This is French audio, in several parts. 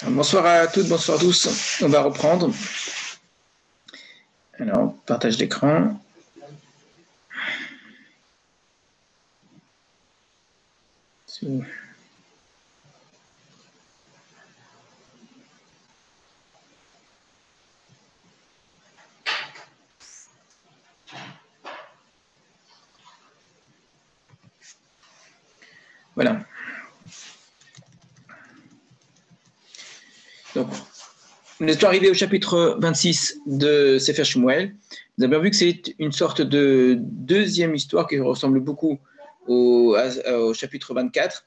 Bonsoir à toutes, bonsoir à tous. On va reprendre. Alors, partage d'écran. Voilà. Donc, nous sommes arrivés au chapitre 26 de Sefer Shmuel. Nous avons vu que c'est une sorte de deuxième histoire qui ressemble beaucoup au chapitre 24,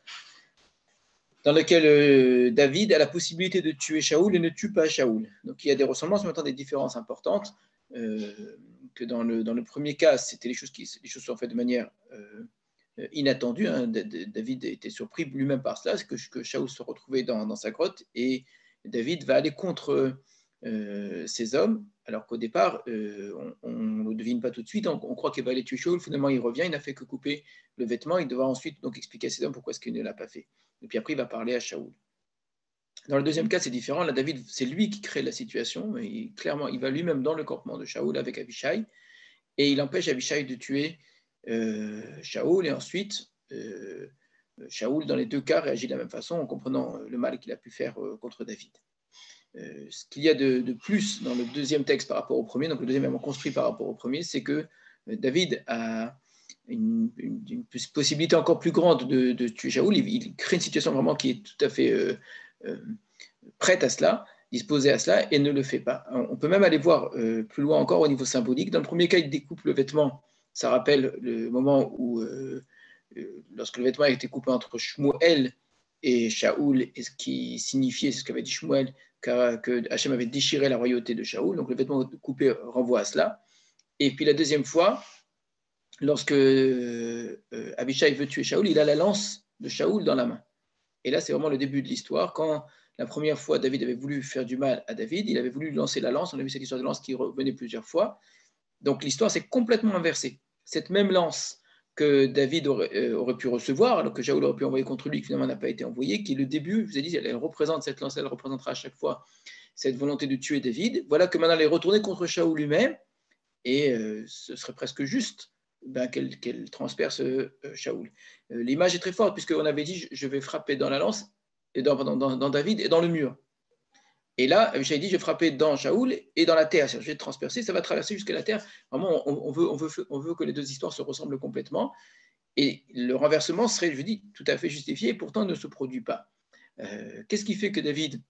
dans lequel David a la possibilité de tuer Shaoul et ne tue pas Shaoul. Donc il y a des ressemblances, mais en même temps des différences importantes. Que dans le premier cas, c'était les choses sont faites de manière inattendue. Hein. David était surpris lui-même par cela, c'est que Shaoul se retrouvait dans sa grotte et David va aller contre ces hommes, alors qu'au départ, on ne le devine pas tout de suite, on croit qu'il va aller tuer Shaoul, finalement il revient, il n'a fait que couper le vêtement, il devra ensuite donc expliquer à ces hommes pourquoi est-ce qu'il ne l'a pas fait. Et puis après, il va parler à Shaoul. Dans le deuxième cas, c'est différent. Là, David, c'est lui qui crée la situation. Et clairement, il va lui-même dans le campement de Shaoul avec Abishai. Et il empêche Abishai de tuer Shaoul. Et ensuite, Shaoul, dans les deux cas, réagit de la même façon en comprenant le mal qu'il a pu faire contre David. Ce qu'il y a de plus dans le deuxième texte par rapport au premier, donc le deuxième est construit par rapport au premier, c'est que David a une possibilité encore plus grande de tuer Shaoul. Il crée une situation vraiment qui est tout à fait prête à cela, disposée à cela, et ne le fait pas. On peut même aller voir plus loin encore au niveau symbolique. Dans le premier cas, il découpe le vêtement. Ça rappelle le moment où, lorsque le vêtement a été coupé entre Shmuel et Shaoul, et ce qui signifiait, c'est ce qu'avait dit Shmuel, que Hachem avait déchiré la royauté de Shaoul. Donc le vêtement coupé renvoie à cela. Et puis la deuxième fois, lorsque Abishai veut tuer Shaoul, il a la lance de Shaoul dans la main. Et là, c'est vraiment le début de l'histoire. Quand la première fois, David avait voulu faire du mal à David, il avait voulu lui lancer la lance. On a vu cette histoire de lance qui revenait plusieurs fois. Donc l'histoire s'est complètement inversée. Cette même lance que David aurait pu recevoir, alors que Shaoul aurait pu envoyer contre lui, qui finalement n'a pas été envoyé, qui est le début, je vous ai dit, elle représente cette lance, elle représentera à chaque fois cette volonté de tuer David. Voilà que maintenant elle est retournée contre Shaoul lui-même, et ce serait presque juste qu'elle transperce Shaoul. L'image est très forte, puisqu'on avait dit, je vais frapper dans la lance, et dans David et dans le mur. Et là, j'ai dit, je vais frapper dans Shaoul et dans la terre. Je vais transpercer, ça va traverser jusqu'à la terre. Vraiment, on veut que les deux histoires se ressemblent complètement. Et le renversement serait, je dis, tout à fait justifié, et pourtant ne se produit pas. Qu'est-ce qui fait que David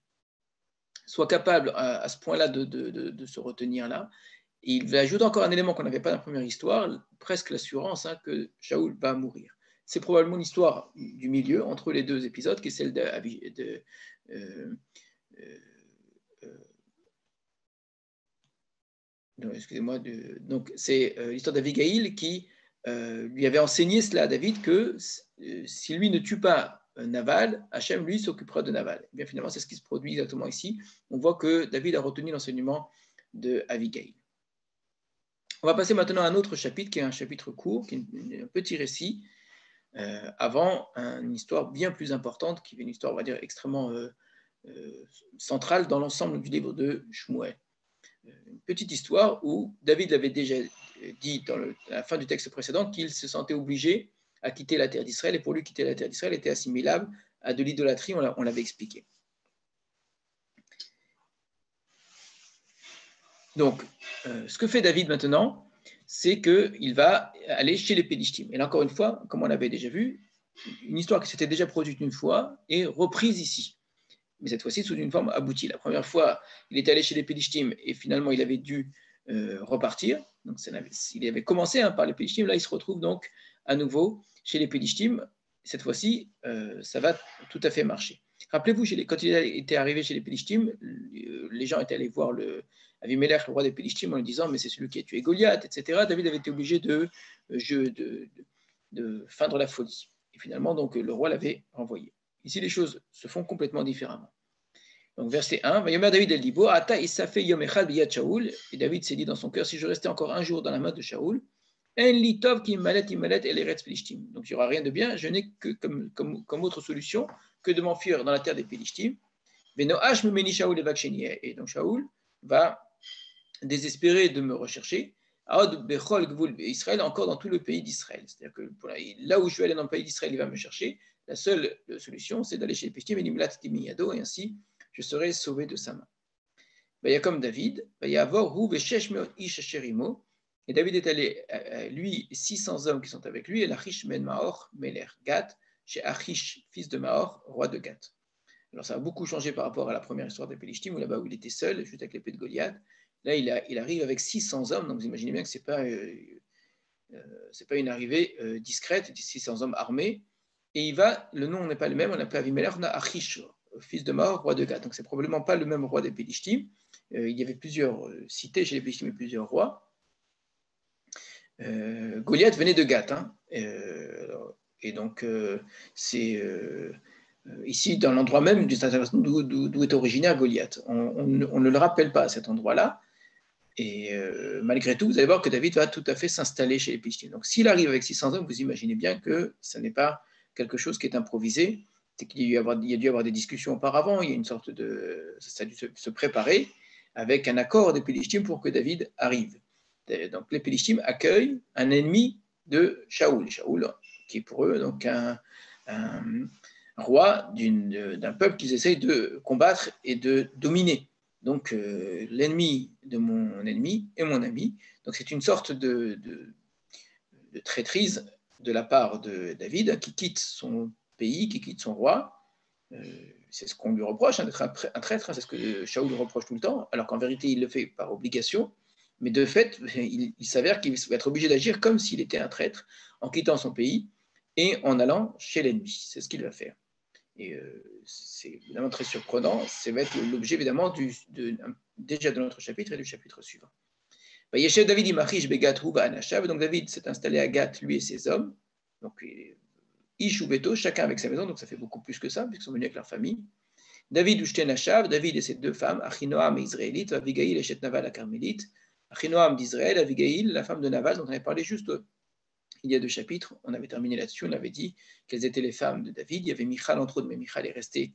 soit capable à ce point-là de se retenir là? Et il ajoute encore un élément qu'on n'avait pas dans la première histoire, presque l'assurance que Shaoul va mourir. C'est probablement l'histoire du milieu entre les deux épisodes, qui est celle excusez-moi, donc c'est l'histoire d'Abigail qui lui avait enseigné cela à David que si lui ne tue pas Naval, Hachem lui s'occupera de Naval. Et bien finalement, c'est ce qui se produit exactement ici. On voit que David a retenu l'enseignement de Abigail. On va passer maintenant à un autre chapitre qui est un chapitre court, qui est un petit récit, avant une histoire bien plus importante, qui est une histoire, on va dire, extrêmement centrale dans l'ensemble du livre de Shmuel. Une petite histoire où David l'avait déjà dit à la fin du texte précédent qu'il se sentait obligé à quitter la terre d'Israël, et pour lui, quitter la terre d'Israël était assimilable à de l'idolâtrie, on l'avait expliqué. Donc, ce que fait David maintenant, c'est qu'il va aller chez les Pélishtim. Et là, encore une fois, comme on l'avait déjà vu, une histoire qui s'était déjà produite une fois est reprise ici. Mais cette fois-ci sous une forme aboutie. La première fois, il était allé chez les Pélishtim et finalement, il avait dû repartir. Donc, il avait commencé par les Pélishtim. Là, il se retrouve donc à nouveau chez les Pélishtim. Cette fois-ci, ça va tout à fait marcher. Rappelez-vous, quand il était arrivé chez les Pélishtim, les gens étaient allés voir Avimelech, le roi des Pélishtim, en lui disant « mais c'est celui qui a tué Goliath, etc. » David avait été obligé de feindre la folie. Et finalement, donc, le roi l'avait renvoyé. Ici, les choses se font complètement différemment. Donc, verset 1, David el Dibo, Ata Isafé Yom Echad biyad Shaoul. Et David s'est dit dans son cœur, si je restais encore un jour dans la main de Shaoul, En li tov ki malet el eretz Pelishtim. Donc, il n'y aura rien de bien, je n'ai que comme autre solution que de m'enfuir dans la terre des Pelishtim. Venoach memeni Shaoul et Vaksheni. Et donc Shaoul va désespérer de me rechercher. Aod bechol gvul Israël, encore dans tout le pays d'Israël. C'est-à-dire que là où je vais aller dans le pays d'Israël, il va me chercher. La seule solution, c'est d'aller chez les Péchtim et Nimlat Timiyado, et ainsi je serai sauvé de sa main. Il y a comme David, il y a Vorhu Veshesh Ish Sherimo, et David est allé, lui, 600 hommes qui sont avec lui, et l'Achish Ben Maor Meler Gat, chez Achish, fils de Maor, roi de Gat. Alors ça a beaucoup changé par rapport à la première histoire des Pélishtim, où là-bas où il était seul, juste avec l'épée de Goliath. Là, il arrive avec 600 hommes, donc vous imaginez bien que ce n'est pas une arrivée discrète, 600 hommes armés. Et il va, le nom n'est pas le même, on l'appelle Avimelech, on a Achish, fils de Maor, roi de Gat. Donc c'est probablement pas le même roi des Pélishtim. Il y avait plusieurs cités chez les Pélishtim et plusieurs rois. Goliath venait de Gat. Hein. Et donc c'est ici dans l'endroit même d'où est originaire Goliath. On ne le rappelle pas à cet endroit-là. Et malgré tout, vous allez voir que David va tout à fait s'installer chez les Pélishtim. Donc s'il arrive avec 600 hommes, vous imaginez bien que ce n'est pas quelque chose qui est improvisé. C'est qu'il y a dû y avoir des discussions auparavant. Il y a une sorte de... Ça a dû se préparer avec un accord des Pélishtim pour que David arrive. Donc les Pélishtim accueillent un ennemi de Shaoul. Shaoul, qui est pour eux donc un roi d'un peuple qu'ils essayent de combattre et de dominer. Donc l'ennemi de mon ennemi est mon ami. Donc c'est une sorte de traîtrise de la part de David qui quitte son pays, qui quitte son roi. C'est ce qu'on lui reproche, hein, d'être un traître, c'est ce que Shaoul lui reproche tout le temps, alors qu'en vérité il le fait par obligation. Mais de fait, il s'avère qu'il va être obligé d'agir comme s'il était un traître en quittant son pays et en allant chez l'ennemi. C'est ce qu'il va faire. Et c'est évidemment très surprenant. Ça va être l'objet évidemment déjà de notre chapitre et du chapitre suivant. Yeshev David imachish begat huva anashav. Donc David s'est installé à Gat, lui et ses hommes. Donc ish ou beto, chacun avec sa maison. Donc ça fait beaucoup plus que ça, puisqu'ils sont venus avec leur famille. David ushten ashav, David et ses deux femmes, Achinoam et Israélite, Avigail et Shet Naval la Carmélite. Achinoam d'Israël, Avigail, la femme de Naval, dont on avait parlé juste il y a 2 chapitres, on avait terminé là-dessus, on avait dit quelles étaient les femmes de David. Il y avait Michal entre autres, mais Michal est resté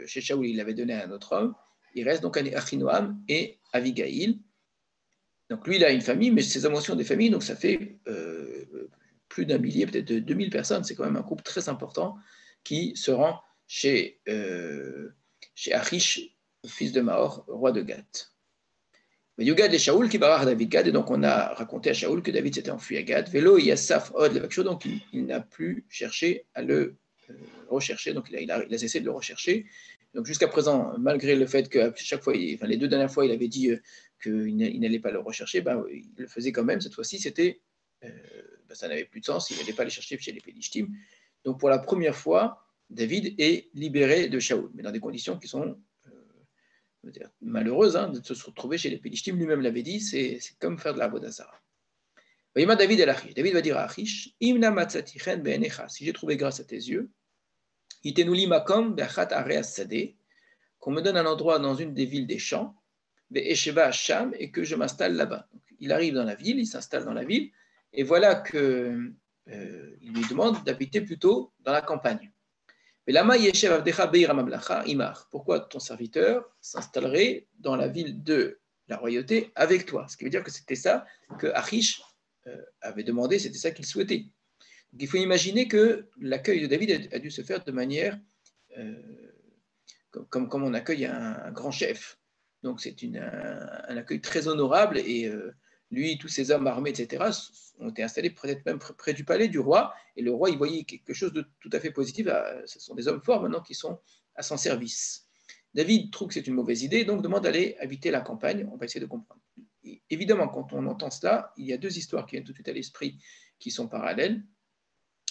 chez Shaoul, il l'avait donné à un autre homme. Il reste donc Achinoam et Avigail. Donc lui, il a une famille, mais ses hommes aussi ont des familles, donc ça fait plus d'un millier, peut-être 2000 personnes. C'est quand même un groupe très important qui se rend chez Achish, fils de Maor, roi de Gath. Mais Yugad et Shaoul qui barach David Gad, et donc on a raconté à Shaoul que David s'était enfui à Gad. Vélo Yassaf Od Levaksho, donc il n'a plus cherché à le rechercher, donc il a cessé de le rechercher. Donc jusqu'à présent, malgré le fait que chaque fois, les 2 dernières fois, il avait dit qu'il n'allait pas le rechercher, il le faisait quand même. Cette fois-ci, ça n'avait plus de sens, il n'allait pas les chercher chez les Pélishtim. Donc pour la première fois, David est libéré de Shaoul, mais dans des conditions qui sont malheureuse de se retrouver chez les Pélishtim, lui-même l'avait dit, c'est comme faire de la Avodah Zarah. David va dire à Achish, Imna matzati chen be'enecha, si j'ai trouvé grâce à tes yeux, itenuli makom be'achat areas sadeh, qu'on me donne un endroit dans une des villes des champs, be'esheva sham, et que je m'installe là-bas. Donc, il arrive dans la ville, il s'installe dans la ville, et voilà que il lui demande d'habiter plutôt dans la campagne. Pourquoi ton serviteur s'installerait dans la ville de la royauté avec toi? Ce qui veut dire que c'était ça que Achish avait demandé, c'était ça qu'il souhaitait. Donc il faut imaginer que l'accueil de David a dû se faire de manière comme on accueille un grand chef. Donc c'est un accueil très honorable et lui, tous ses hommes armés, etc., ont été installés peut-être même près du palais du roi. Et le roi, il voyait quelque chose de tout à fait positif. Ce sont des hommes forts maintenant qui sont à son service. David trouve que c'est une mauvaise idée, donc demande d'aller habiter la campagne. On va essayer de comprendre. Et évidemment, quand on entend cela, il y a 2 histoires qui viennent tout de suite à l'esprit qui sont parallèles.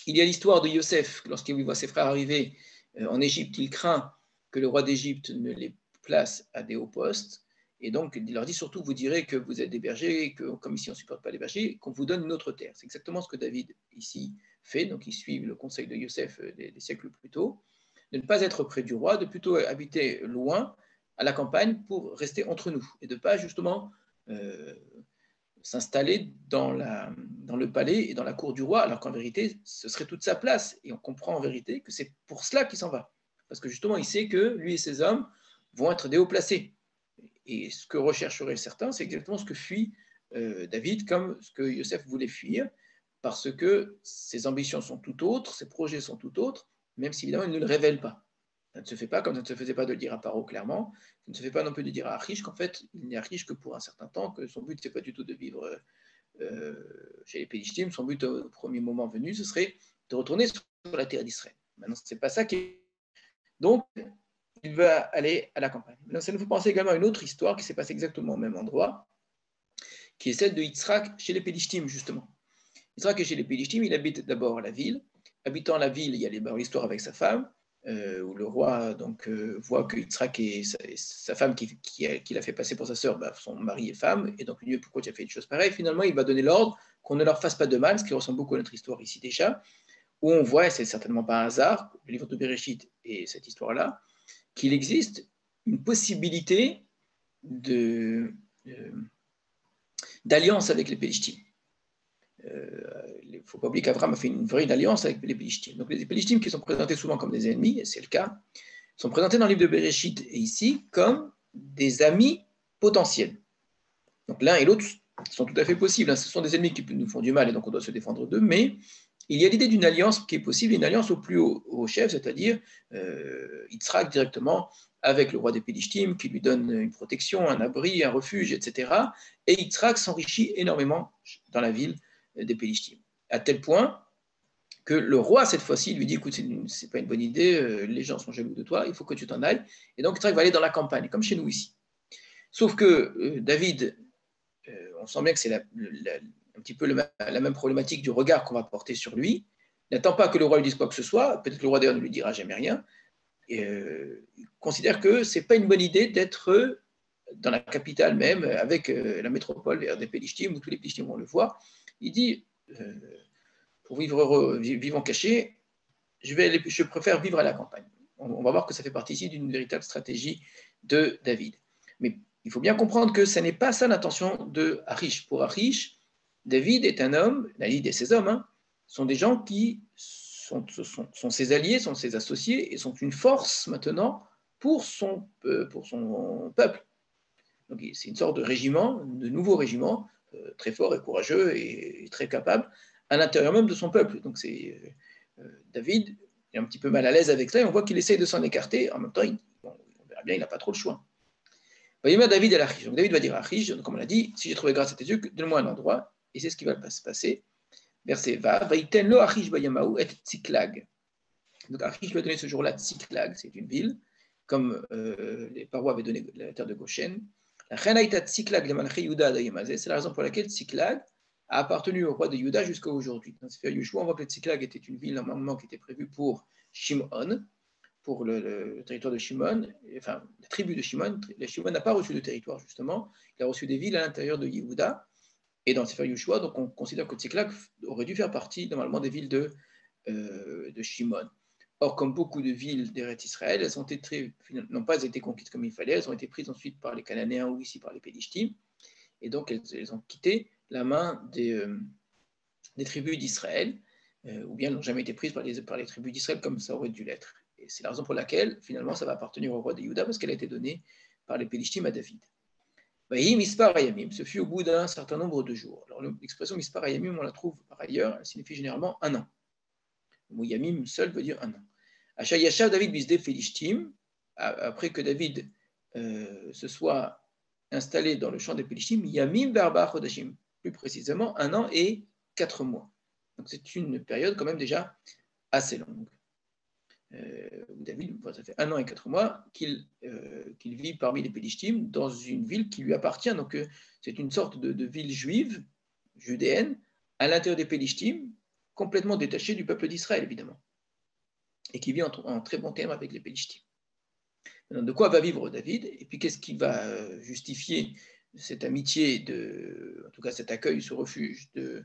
Il y a l'histoire de Yosef, lorsqu'il voit ses frères arriver en Égypte, il craint que le roi d'Égypte ne les place à des hauts postes. Et donc, il leur dit surtout, vous direz que vous êtes des bergers, que comme ici on ne supporte pas les bergers, qu'on vous donne une autre terre. C'est exactement ce que David ici fait. Donc, il suit le conseil de Yosef des siècles plus tôt, de ne pas être près du roi, de plutôt habiter loin, à la campagne, pour rester entre nous, et de ne pas justement s'installer dans le palais et dans la cour du roi, alors qu'en vérité, ce serait toute sa place. Et on comprend en vérité que c'est pour cela qu'il s'en va. parce que justement, il sait que lui et ses hommes vont être des hauts placés. Et ce que rechercheraient certains, c'est exactement ce que fuit David, comme ce que Yosef voulait fuir, parce que ses ambitions sont tout autres, ses projets sont tout autres, même si évidemment il ne le révèle pas. Ça ne se fait pas comme ça ne se faisait pas de le dire à Paro clairement, ça ne se fait pas non plus de dire à Achish qu'en fait il n'est Achish que pour un certain temps, que son but c'est pas du tout de vivre chez les Pélishtim, son but au premier moment venu, ce serait de retourner sur la terre d'Israël. Maintenant, c'est pas ça qui est. Donc, il va aller à la campagne. Maintenant, ça nous fait penser également à une autre histoire qui s'est passée exactement au même endroit, qui est celle de Yitzhak chez les Pélishtim, justement. Yitzhak est chez les Pélishtim, il habite d'abord à la ville. Habitant la ville, il y a l'histoire avec sa femme, où le roi voit que Yitzhak et sa femme qui l'a fait passer pour sa sœur, son mari et femme, et donc il lui dit pourquoi tu as fait une chose pareille. Finalement, il va donner l'ordre qu'on ne leur fasse pas de mal, ce qui ressemble beaucoup à notre histoire ici déjà, où on voit, et c'est certainement pas un hasard, le livre de Bereshit et cette histoire-là, qu'il existe une possibilité d'alliance avec les Pélishtim. Il ne faut pas oublier qu'Abraham a fait une vraie alliance avec les Pélishtim. Donc les Pélishtim qui sont présentés souvent comme des ennemis, et c'est le cas, sont présentés dans le livre de Bereshit et ici comme des amis potentiels. Donc l'un et l'autre sont tout à fait possibles. Ce sont des ennemis qui nous font du mal et donc on doit se défendre d'eux, mais il y a l'idée d'une alliance qui est possible, une alliance au plus haut chef, c'est-à-dire Yitzhak directement avec le roi des Pélishtim qui lui donne une protection, un abri, un refuge, etc. Et Yitzhak s'enrichit énormément dans la ville des Pélishtim, à tel point que le roi, cette fois-ci, lui dit, écoute, c'est pas une bonne idée, les gens sont jaloux de toi, il faut que tu t'en ailles. Et donc Yitzhak va aller dans la campagne, comme chez nous ici. Sauf que David, on sent bien que c'est un petit peu la même problématique du regard qu'on va porter sur lui. Il n'attend pas que le roi lui dise quoi que ce soit, peut-être que le roi d'ailleurs ne lui dira jamais rien. Il considère que ce n'est pas une bonne idée d'être dans la capitale même, avec la métropole vers des Pélishtim, où tous les Pélishtim vont le voir. Il dit, pour vivre heureux, vivant caché, je préfère vivre à la campagne. On va voir que ça fait partie ici d'une véritable stratégie de David. Mais il faut bien comprendre que ce n'est pas ça l'intention de Achish. Pour Achish, David est un homme, David et ses hommes, sont des gens qui sont ses alliés, sont ses associés et sont une force maintenant pour son peuple. Donc c'est une sorte de régiment, de nouveau régiment, très fort et courageux et très capable à l'intérieur même de son peuple. Donc David est un petit peu mal à l'aise avec ça et on voit qu'il essaye de s'en écarter. En même temps, on verra bien, il n'a pas trop le choix. David à l'Achish. Donc David va dire à Achish, comme on l'a dit, si j'ai trouvé grâce à tes yeux, donne-moi un endroit. Et c'est ce qui va se passer. Verset Vav, Vaïten lo Achish bayamaou et Tsiklag. Donc Achish lui a donné ce jour-là Tsiklag, c'est une ville, comme les parois avaient donné la terre de Goshen. C'est la raison pour laquelle Tsiklag a appartenu au roi de Juda jusqu'à aujourd'hui. Dans Sefer Yoshua, on voit que Tsiklag était une ville normalement qui était prévue pour Shimon, pour le territoire de Shimon, enfin la tribu de Shimon. Shimon n'a pas reçu de territoire justement, il a reçu des villes à l'intérieur de Yehuda et dans Sefer Yoshua, donc on considère que Tsiklag aurait dû faire partie normalement des villes de Shimon. Or, comme beaucoup de villes d'Eretz Israël, elles n'ont pas été conquises comme il fallait, elles ont été prises ensuite par les Cananéens ou ici par les Pélishtim, et donc elles ont quitté la main des tribus d'Israël, ou bien elles n'ont jamais été prises par les tribus d'Israël comme ça aurait dû l'être. Et c'est la raison pour laquelle, finalement, ça va appartenir au roi de Juda, parce qu'elle a été donnée par les Pélishtim à David. Mispar Ayamim, ce fut au bout d'un certain nombre de jours. Alors l'expression Mispar Ayamim, on la trouve par ailleurs, elle signifie généralement un an. Le mot Yamim seul veut dire un an. Achayashav David bisde Pélishtim, après que David se soit installé dans le champ des Pélishtim, Yamim Barba Chodashim, plus précisément 1 an et 4 mois. Donc c'est une période quand même déjà assez longue. David, ça fait 1 an et 4 mois qu'il vit parmi les Pélishtim dans une ville qui lui appartient. Donc c'est une sorte de ville juive, judéenne, à l'intérieur des Pélishtim, complètement détachée du peuple d'Israël, évidemment, et qui vit en très bon terme avec les Pélishtim. Maintenant, de quoi va vivre David? Et puis qu'est-ce qui va justifier cette amitié, en tout cas cet accueil, ce refuge de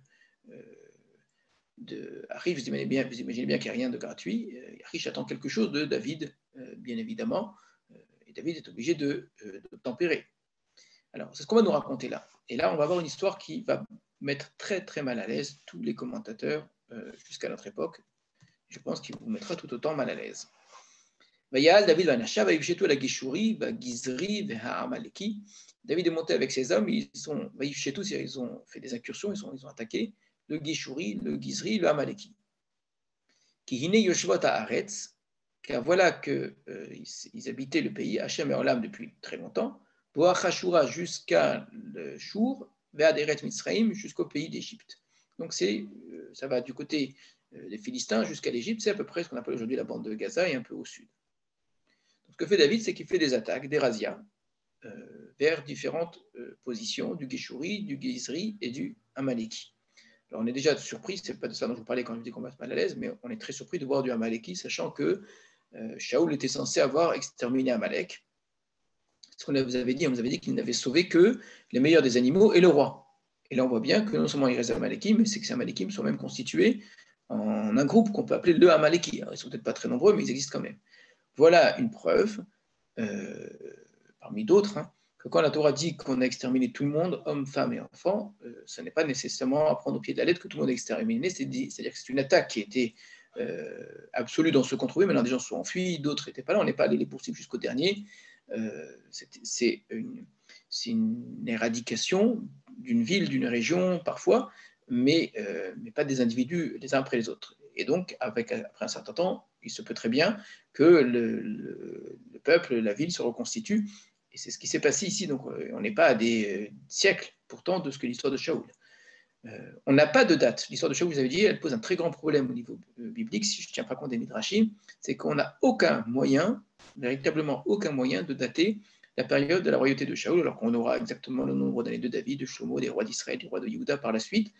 Achish? Vous imaginez bien qu'il n'y a rien de gratuit. Achish attend quelque chose de David, bien évidemment, et David est obligé de tempérer. Alors, c'est ce qu'on va nous raconter là. Et là, on va avoir une histoire qui va mettre très très mal à l'aise tous les commentateurs jusqu'à notre époque. Je pense qu'il vous mettra tout autant mal à l'aise. David la Geshuri, Gizri, Amaleki. David est monté avec ses hommes, ils ont fait des incursions, ils ont attaqué le Geshuri, le Gizri, le Amaleki. Kihine Yoshvot Haaretz, car voilà qu'ils habitaient le pays, Hachem et Olam depuis très longtemps, Boach Hashura jusqu'à le Shur, Ve'aderet Mitzraïm jusqu'au pays d'Égypte. Donc ça va du côté des Philistins jusqu'à l'Égypte, c'est à peu près ce qu'on appelle aujourd'hui la bande de Gaza et un peu au sud. Donc, ce que fait David, c'est qu'il fait des attaques, des razzias, vers différentes positions du Geshuri, du Gizri et du Amaleki. Alors on est déjà surpris, c'est pas de ça dont je vous parlais quand je dis qu'on va se mal à l'aise, mais on est très surpris de voir du Amaleki, sachant que Shaoul était censé avoir exterminé Amalek. Ce qu'on vous avait dit, on vous avait dit qu'il n'avait sauvé que les meilleurs des animaux et le roi. Et là on voit bien que non seulement il reste Amaleki, mais c'est que ces Amalekim sont même constitués en un groupe qu'on peut appeler le Amaleki. Alors, ils ne sont peut-être pas très nombreux, mais ils existent quand même. Voilà une preuve, parmi d'autres, que quand la Torah dit qu'on a exterminé tout le monde, hommes, femmes et enfants, ce n'est pas nécessairement à prendre au pied de la lettre que tout le monde est exterminé, c'est-à-dire que c'est une attaque qui était absolue dans ceux qu'on trouvait, maintenant des gens se sont enfuis, d'autres n'étaient pas là, on n'est pas allé les poursuivre jusqu'au dernier. C'est une éradication d'une ville, d'une région parfois, mais pas des individus les uns après les autres. Et donc, après un certain temps, il se peut très bien que le peuple, la ville se reconstitue. Et c'est ce qui s'est passé ici. Donc, on n'est pas à des siècles, pourtant, de ce que l'histoire de Shaoul. On n'a pas de date. L'histoire de Shaoul, vous avez dit, elle pose un très grand problème au niveau biblique, si je ne tiens pas compte des Midrashim, c'est qu'on n'a aucun moyen, véritablement aucun moyen de dater la période de la royauté de Shaoul, alors qu'on aura exactement le nombre d'années de David, de Shlomo, des rois d'Israël, des rois de Yehuda par la suite.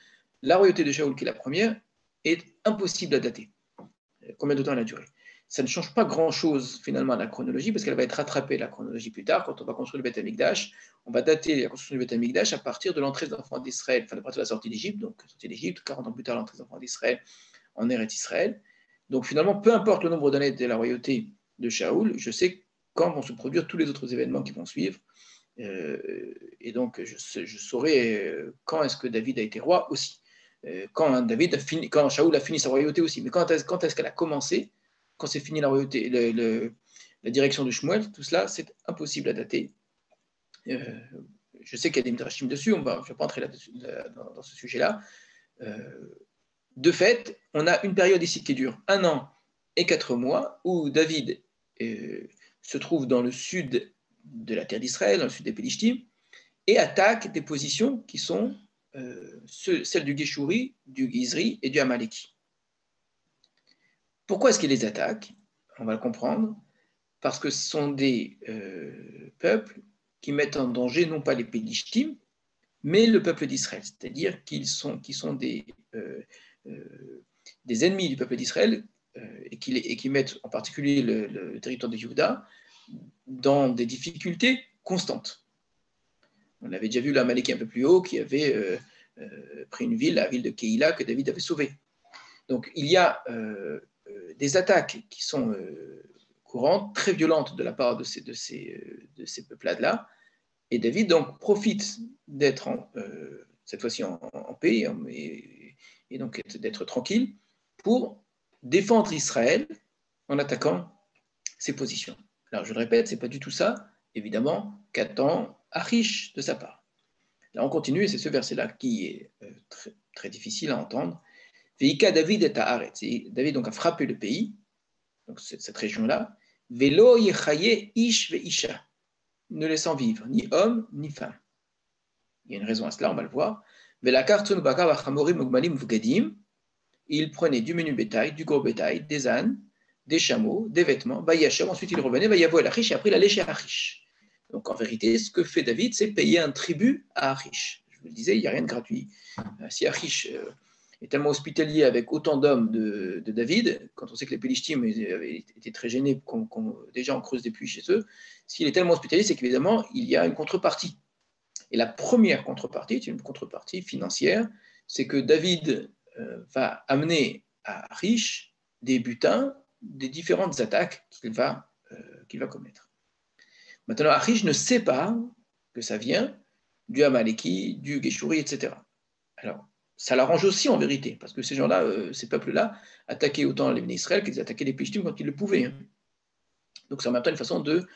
La royauté de Shaoul, qui est la première, est impossible à dater. Combien de temps elle a duré? Ça ne change pas grand-chose finalement à la chronologie, parce qu'elle va être rattrapée, la chronologie, plus tard, quand on va construire le Beth Amikdash. On va dater la construction du Beth Amikdash à partir de l'entrée des enfants d'Israël, enfin à partir de la sortie d'Égypte, donc sortie d'Égypte, 40 ans plus tard, l'entrée des enfants d'Israël en Eretz Israël. Donc finalement, peu importe le nombre d'années de la royauté de Shaoul, je sais quand vont se produire tous les autres événements qui vont suivre. Et donc je saurai quand est-ce que David a été roi aussi. Quand Shaoul a fini sa royauté aussi. Mais quand est-ce qu'elle a commencé, quand c'est fini la royauté, la direction de Shmuel, tout cela, c'est impossible à dater. Je sais qu'il y a des midrashim dessus, je ne vais pas entrer dans ce sujet-là. De fait, on a une période ici qui dure 1 an et 4 mois, où David se trouve dans le sud de la terre d'Israël, dans le sud des Pélishtim, et attaque des positions qui sont celles du Geshuri, du Gizri et du Amaleki. Pourquoi est-ce qu'il les attaque? On va le comprendre. Parce que ce sont des peuples qui mettent en danger non pas les Pélishtim, mais le peuple d'Israël. C'est-à-dire qu'ils sont des ennemis du peuple d'Israël et qui mettent en particulier le territoire de Juda dans des difficultés constantes. On avait déjà vu l'Amaleki un peu plus haut qui avait pris une ville, la ville de Keïla, que David avait sauvée. Donc il y a des attaques qui sont courantes, très violentes de la part de ces peuplades-là, et David donc profite d'être cette fois-ci en paix et donc d'être tranquille pour défendre Israël en attaquant ses positions. Alors je le répète, c'est pas du tout ça, évidemment, qu'attend Achish de sa part. Là on continue, et c'est ce verset-là qui est très, très difficile à entendre. Veika David est à Haaretz. David donc a frappé le pays, donc cette région-là. Velo yechaye ish ve isha, ne laissant vivre ni homme ni femme. Il y a une raison à cela, on va le voir. Velakartun baka vachamorim ugmalim vgadim. Il prenait du menu bétail, du gros bétail, des ânes, des chameaux, des vêtements. Vayachem, ensuite il revenait, vayavo el Achish, et après il allait chez Achish. Donc en vérité, ce que fait David, c'est payer un tribut à Achish. Je vous le disais, il n'y a rien de gratuit. Si Achish est tellement hospitalier avec autant d'hommes de David, quand on sait que les Pélishtim avaient été très gênés, déjà on creuse des puits chez eux, s'il est tellement hospitalier, c'est qu'évidemment, il y a une contrepartie. Et la première contrepartie, c'est une contrepartie financière, c'est que David va amener à Achish des butins des différentes attaques qu'il va commettre. Maintenant, Achish ne sait pas que ça vient du Amaleki, du Geshuri, etc. Alors, ça l'arrange aussi en vérité, parce que ces gens-là, ces peuples-là, attaquaient autant les Israël qu'ils attaquaient les Pélishtim quand ils le pouvaient. Donc c'est en même temps une façon de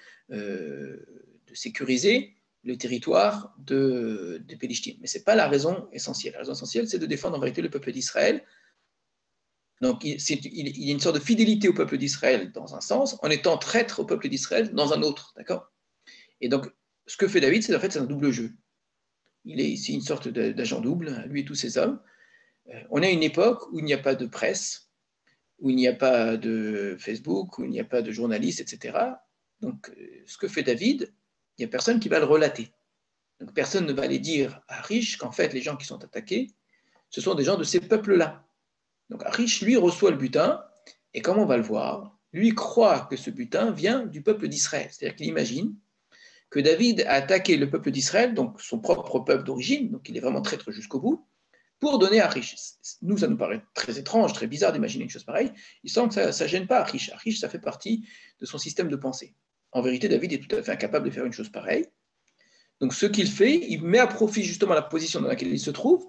sécuriser le territoire des Pélishtim. Mais ce n'est pas la raison essentielle. La raison essentielle, c'est de défendre en vérité le peuple d'Israël. Donc il y a une sorte de fidélité au peuple d'Israël dans un sens, en étant traître au peuple d'Israël dans un autre. D'accord ? Et donc, ce que fait David, c'est en fait c'est un double jeu. Il est ici une sorte d'agent double, lui et tous ses hommes. On a une époque où il n'y a pas de presse, où il n'y a pas de Facebook, où il n'y a pas de journalistes, etc. Donc, ce que fait David, il n'y a personne qui va le relater. Donc, personne ne va aller dire à Achish qu'en fait, les gens qui sont attaqués, ce sont des gens de ces peuples-là. Donc, Achish, lui, reçoit le butin, et comme on va le voir, lui croit que ce butin vient du peuple d'Israël. C'est-à-dire qu'il imagine que David a attaqué le peuple d'Israël, donc son propre peuple d'origine, donc il est vraiment traître jusqu'au bout, pour donner à Achish. Nous, ça nous paraît très étrange, très bizarre d'imaginer une chose pareille. Il semble que ça ne gêne pas Achish. Achish, ça fait partie de son système de pensée. En vérité, David est tout à fait incapable de faire une chose pareille. Donc, ce qu'il fait, il met à profit justement la position dans laquelle il se trouve,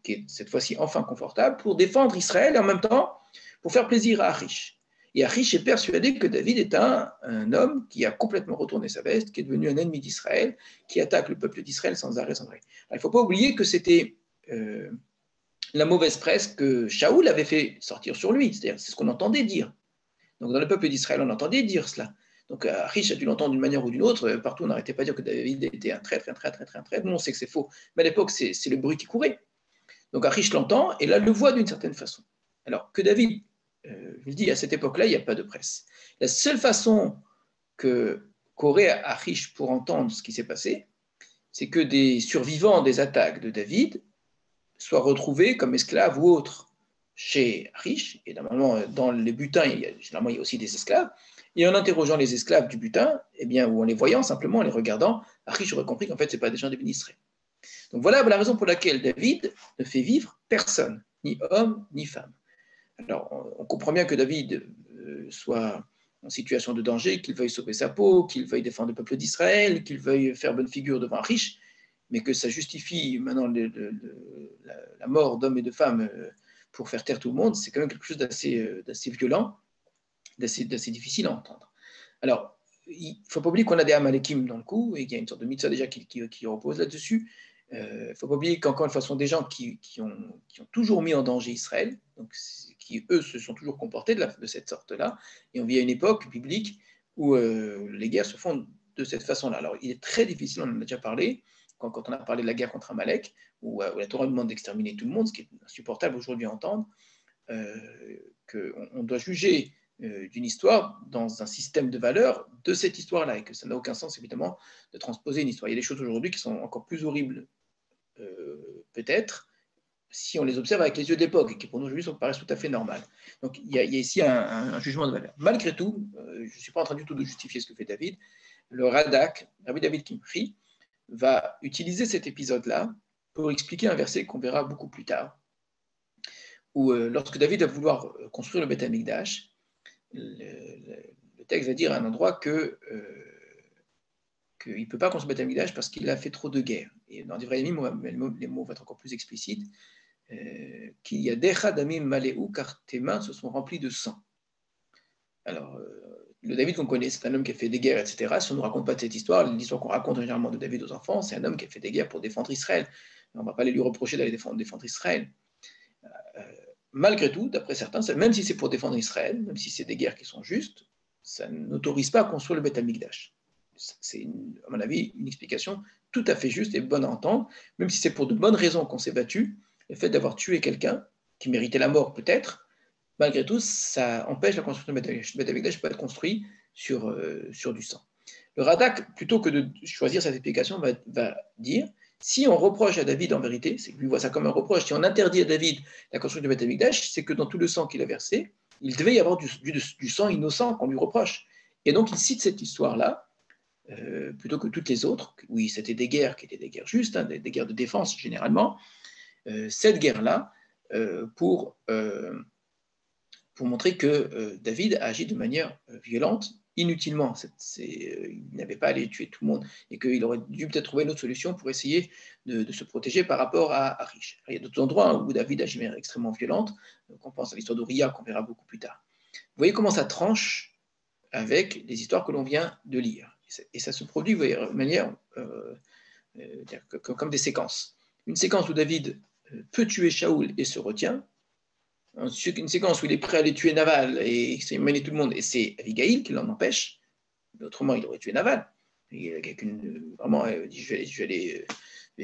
qui est cette fois-ci enfin confortable, pour défendre Israël et en même temps pour faire plaisir à Achish. Et Achish est persuadé que David est un homme qui a complètement retourné sa veste, qui est devenu un ennemi d'Israël, qui attaque le peuple d'Israël sans arrêt, sans arrêt. Alors, il ne faut pas oublier que c'était la mauvaise presse que Shaoul avait fait sortir sur lui. C'est-à-dire, c'est ce qu'on entendait dire. Donc, dans le peuple d'Israël, on entendait dire cela. Donc, Achish a dû l'entendre d'une manière ou d'une autre. Partout, on n'arrêtait pas de dire que David était un traître, un traître, un traître, un traître. Nous, on sait que c'est faux. Mais à l'époque, c'est le bruit qui courait. Donc, Achish l'entend et là, le voit d'une certaine façon. Alors, que David, je le dis, à cette époque-là, il n'y a pas de presse. La seule façon qu'aurait Achish pour entendre ce qui s'est passé, c'est que des survivants des attaques de David soient retrouvés comme esclaves ou autres chez Achish, et normalement dans les butins, généralement il y a aussi des esclaves, et en interrogeant les esclaves du butin, eh bien, ou en les voyant simplement, en les regardant, Achish aurait compris qu'en fait ce n'est pas des gens d'Israël. Donc voilà la raison pour laquelle David ne fait vivre personne, ni homme, ni femme. Alors on comprend bien que David soit en situation de danger, qu'il veuille sauver sa peau, qu'il veuille défendre le peuple d'Israël, qu'il veuille faire bonne figure devant Achish, mais que ça justifie maintenant la mort d'hommes et de femmes pour faire taire tout le monde, c'est quand même quelque chose d'assez violent, d'assez difficile à entendre. Alors, il ne faut pas oublier qu'on a des Amalekim dans le coup, et qu'il y a une sorte de mitzvah déjà qui repose là-dessus. Il ne faut pas oublier qu'encore une fois, ce sont des gens qui ont toujours mis en danger Israël, donc qui, eux, se sont toujours comportés de cette sorte-là, et on vit à une époque biblique où les guerres se font de cette façon-là. Alors, il est très difficile, on en a déjà parlé, quand on a parlé de la guerre contre Amalek, où la Torah demande d'exterminer tout le monde, ce qui est insupportable aujourd'hui à entendre, qu'on doit juger d'une histoire dans un système de valeurs de cette histoire-là, et que ça n'a aucun sens, évidemment, de transposer une histoire. Il y a des choses aujourd'hui qui sont encore plus horribles, peut-être, si on les observe avec les yeux de l'époque, et qui pour nous aujourd'hui paraissent tout à fait normales. Donc il y a ici un jugement de valeur. Malgré tout, je ne suis pas en train du tout de justifier ce que fait David. Le Radak, Rabbi David Kimchi, va utiliser cet épisode-là pour expliquer un verset qu'on verra beaucoup plus tard, où lorsque David va vouloir construire le Beth Amikdash, le texte va dire à un endroit qu'il ne peut pas construire le Beth Amikdash parce qu'il a fait trop de guerres. Et dans Divrayim, les mots vont être encore plus explicites, qu'il y a Decha Damim Maléou, car tes mains se sont remplies de sang. Alors, le David qu'on connaît, c'est un homme qui a fait des guerres, etc. Si on ne nous raconte pas de cette histoire, l'histoire qu'on raconte généralement de David aux enfants, c'est un homme qui a fait des guerres pour défendre Israël. On ne va pas aller lui reprocher d'aller défendre Israël. Malgré tout, d'après certains, même si c'est pour défendre Israël, même si c'est des guerres qui sont justes, ça n'autorise pas à construire le Beth Amikdash. C'est, à mon avis, une explication tout à fait juste et bonne à entendre, même si c'est pour de bonnes raisons qu'on s'est battu. Le fait d'avoir tué quelqu'un, qui méritait la mort peut-être, malgré tout, ça empêche la construction de Beth Amikdash de pas être construit sur du sang. Le Radak, plutôt que de choisir cette explication, va dire, si on reproche à David en vérité, c'est que lui voit ça comme un reproche, si on interdit à David la construction de Beth Amikdash, c'est que dans tout le sang qu'il a versé, il devait y avoir du sang innocent qu'on lui reproche. Et donc il cite cette histoire-là, plutôt que toutes les autres. Oui, c'était des guerres qui étaient des guerres justes, hein, des guerres de défense généralement. Cette guerre-là, pour montrer que David a agi de manière violente, inutilement. Il n'avait pas à aller tuer tout le monde et qu'il aurait dû peut-être trouver une autre solution pour essayer de se protéger par rapport à Achish. Il y a d'autres endroits où David agit de manière extrêmement violente. On pense à l'histoire d'Uriah qu'on verra beaucoup plus tard. Vous voyez comment ça tranche avec les histoires que l'on vient de lire. Et ça se produit de manière comme des séquences. Une séquence où David peut tuer Shaoul et se retient. Ensuite, une séquence où il est prêt à aller tuer Naval et il mener tout le monde, et c'est Abigail qui l'en empêche. Autrement, il aurait tué Naval. Il a vraiment dit je vais aller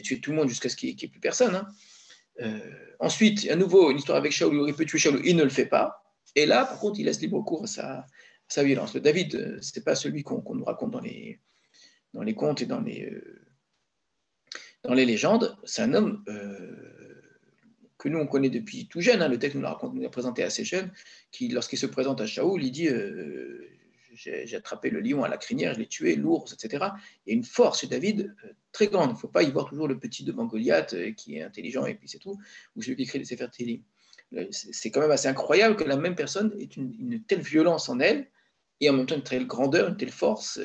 tuer tout le monde jusqu'à ce qu'il n'y ait plus personne. Hein. Ensuite, à nouveau, une histoire avec Shaoul où il peut tuer Shaoul, il ne le fait pas. Et là, par contre, il laisse libre cours à sa violence. Le David, ce n'est pas celui qu'on nous raconte dans les contes et dans les légendes. C'est un homme que nous, on connaît depuis tout jeune. Hein. Le texte nous l'a présenté assez jeune, qui, lorsqu'il se présente à Shaoul, il dit j'ai attrapé le lion à la crinière, je l'ai tué, l'ours, etc. Il y a une force chez David très grande. Il ne faut pas y voir toujours le petit devant Goliath qui est intelligent et puis c'est tout, ou celui qui écrit les Sefer Tehillim. C'est quand même assez incroyable que la même personne ait une telle violence en elle et en même temps une telle grandeur, une telle force,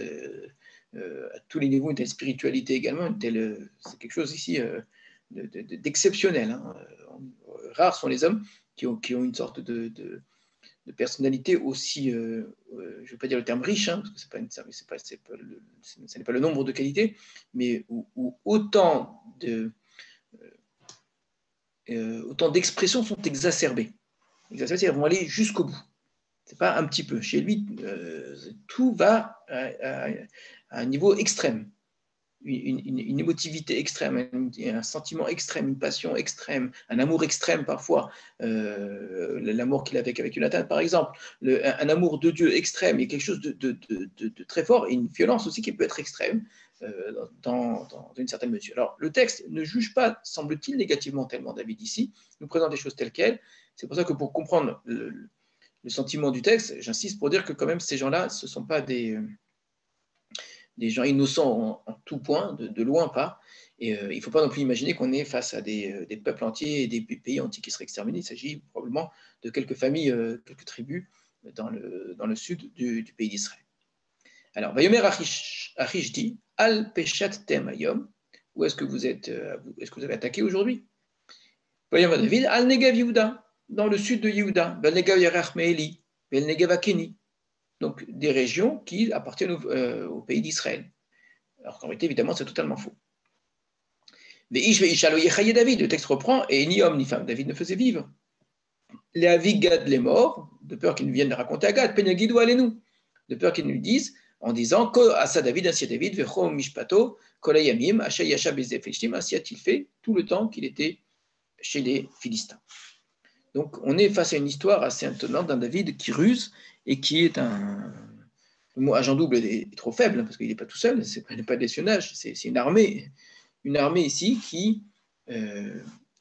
à tous les niveaux, une telle spiritualité également, c'est quelque chose ici d'exceptionnel. Hein. Rares sont les hommes qui ont une sorte de personnalité aussi, je ne vais pas dire le terme riche, hein, parce que ce n'est pas le nombre de qualités, mais où autant d'expressions sont exacerbées. C'est-à-dire vont aller jusqu'au bout. C'est pas un petit peu. Chez lui, tout va à un niveau extrême. Une émotivité extrême, un sentiment extrême, une passion extrême, un amour extrême parfois, l'amour qu'il a avec Jonathan par exemple, un amour de Dieu extrême, il y a quelque chose de très fort, et une violence aussi qui peut être extrême dans une certaine mesure. Alors le texte ne juge pas, semble-t-il, négativement tellement David ici, nous présente les choses telles quelles. C'est pour ça que pour comprendre le sentiment du texte, j'insiste pour dire que quand même ces gens-là, ce ne sont pas des gens innocents en tout point, de loin pas. Et il ne faut pas non plus imaginer qu'on est face à des peuples entiers et des pays entiers qui seraient exterminés. Il s'agit probablement de quelques familles, quelques tribus dans le sud du pays d'Israël. Alors, Vayomer Achish dit Al Peshat Tem Ayom. Où est-ce que vous avez attaqué aujourd'hui? Vayomer David Al Negev Yehuda, dans le sud de Yehuda. Vel Negev Yerach Meeli, Vel Negev Akeni. Donc des régions qui appartiennent au pays d'Israël. Alors qu'en réalité, évidemment, c'est totalement faux. David, le texte reprend, et ni homme ni femme, David ne faisait vivre. Les Avigad, les morts, de peur qu'ils nous viennent de raconter à Gad, Penagidou, allez-nous, de peur qu'ils nous disent, en disant, Asa David, ainsi David, Vecho Mishpato, Kolayamim, Asha Yasha Bezé Philistime, ainsi a-t-il fait tout le temps qu'il était chez les Philistins. Donc, on est face à une histoire assez étonnante d'un David qui ruse et qui est le mot agent double est trop faible, parce qu'il n'est pas tout seul, il n'est pas de l'espionnage, c'est une armée ici qui...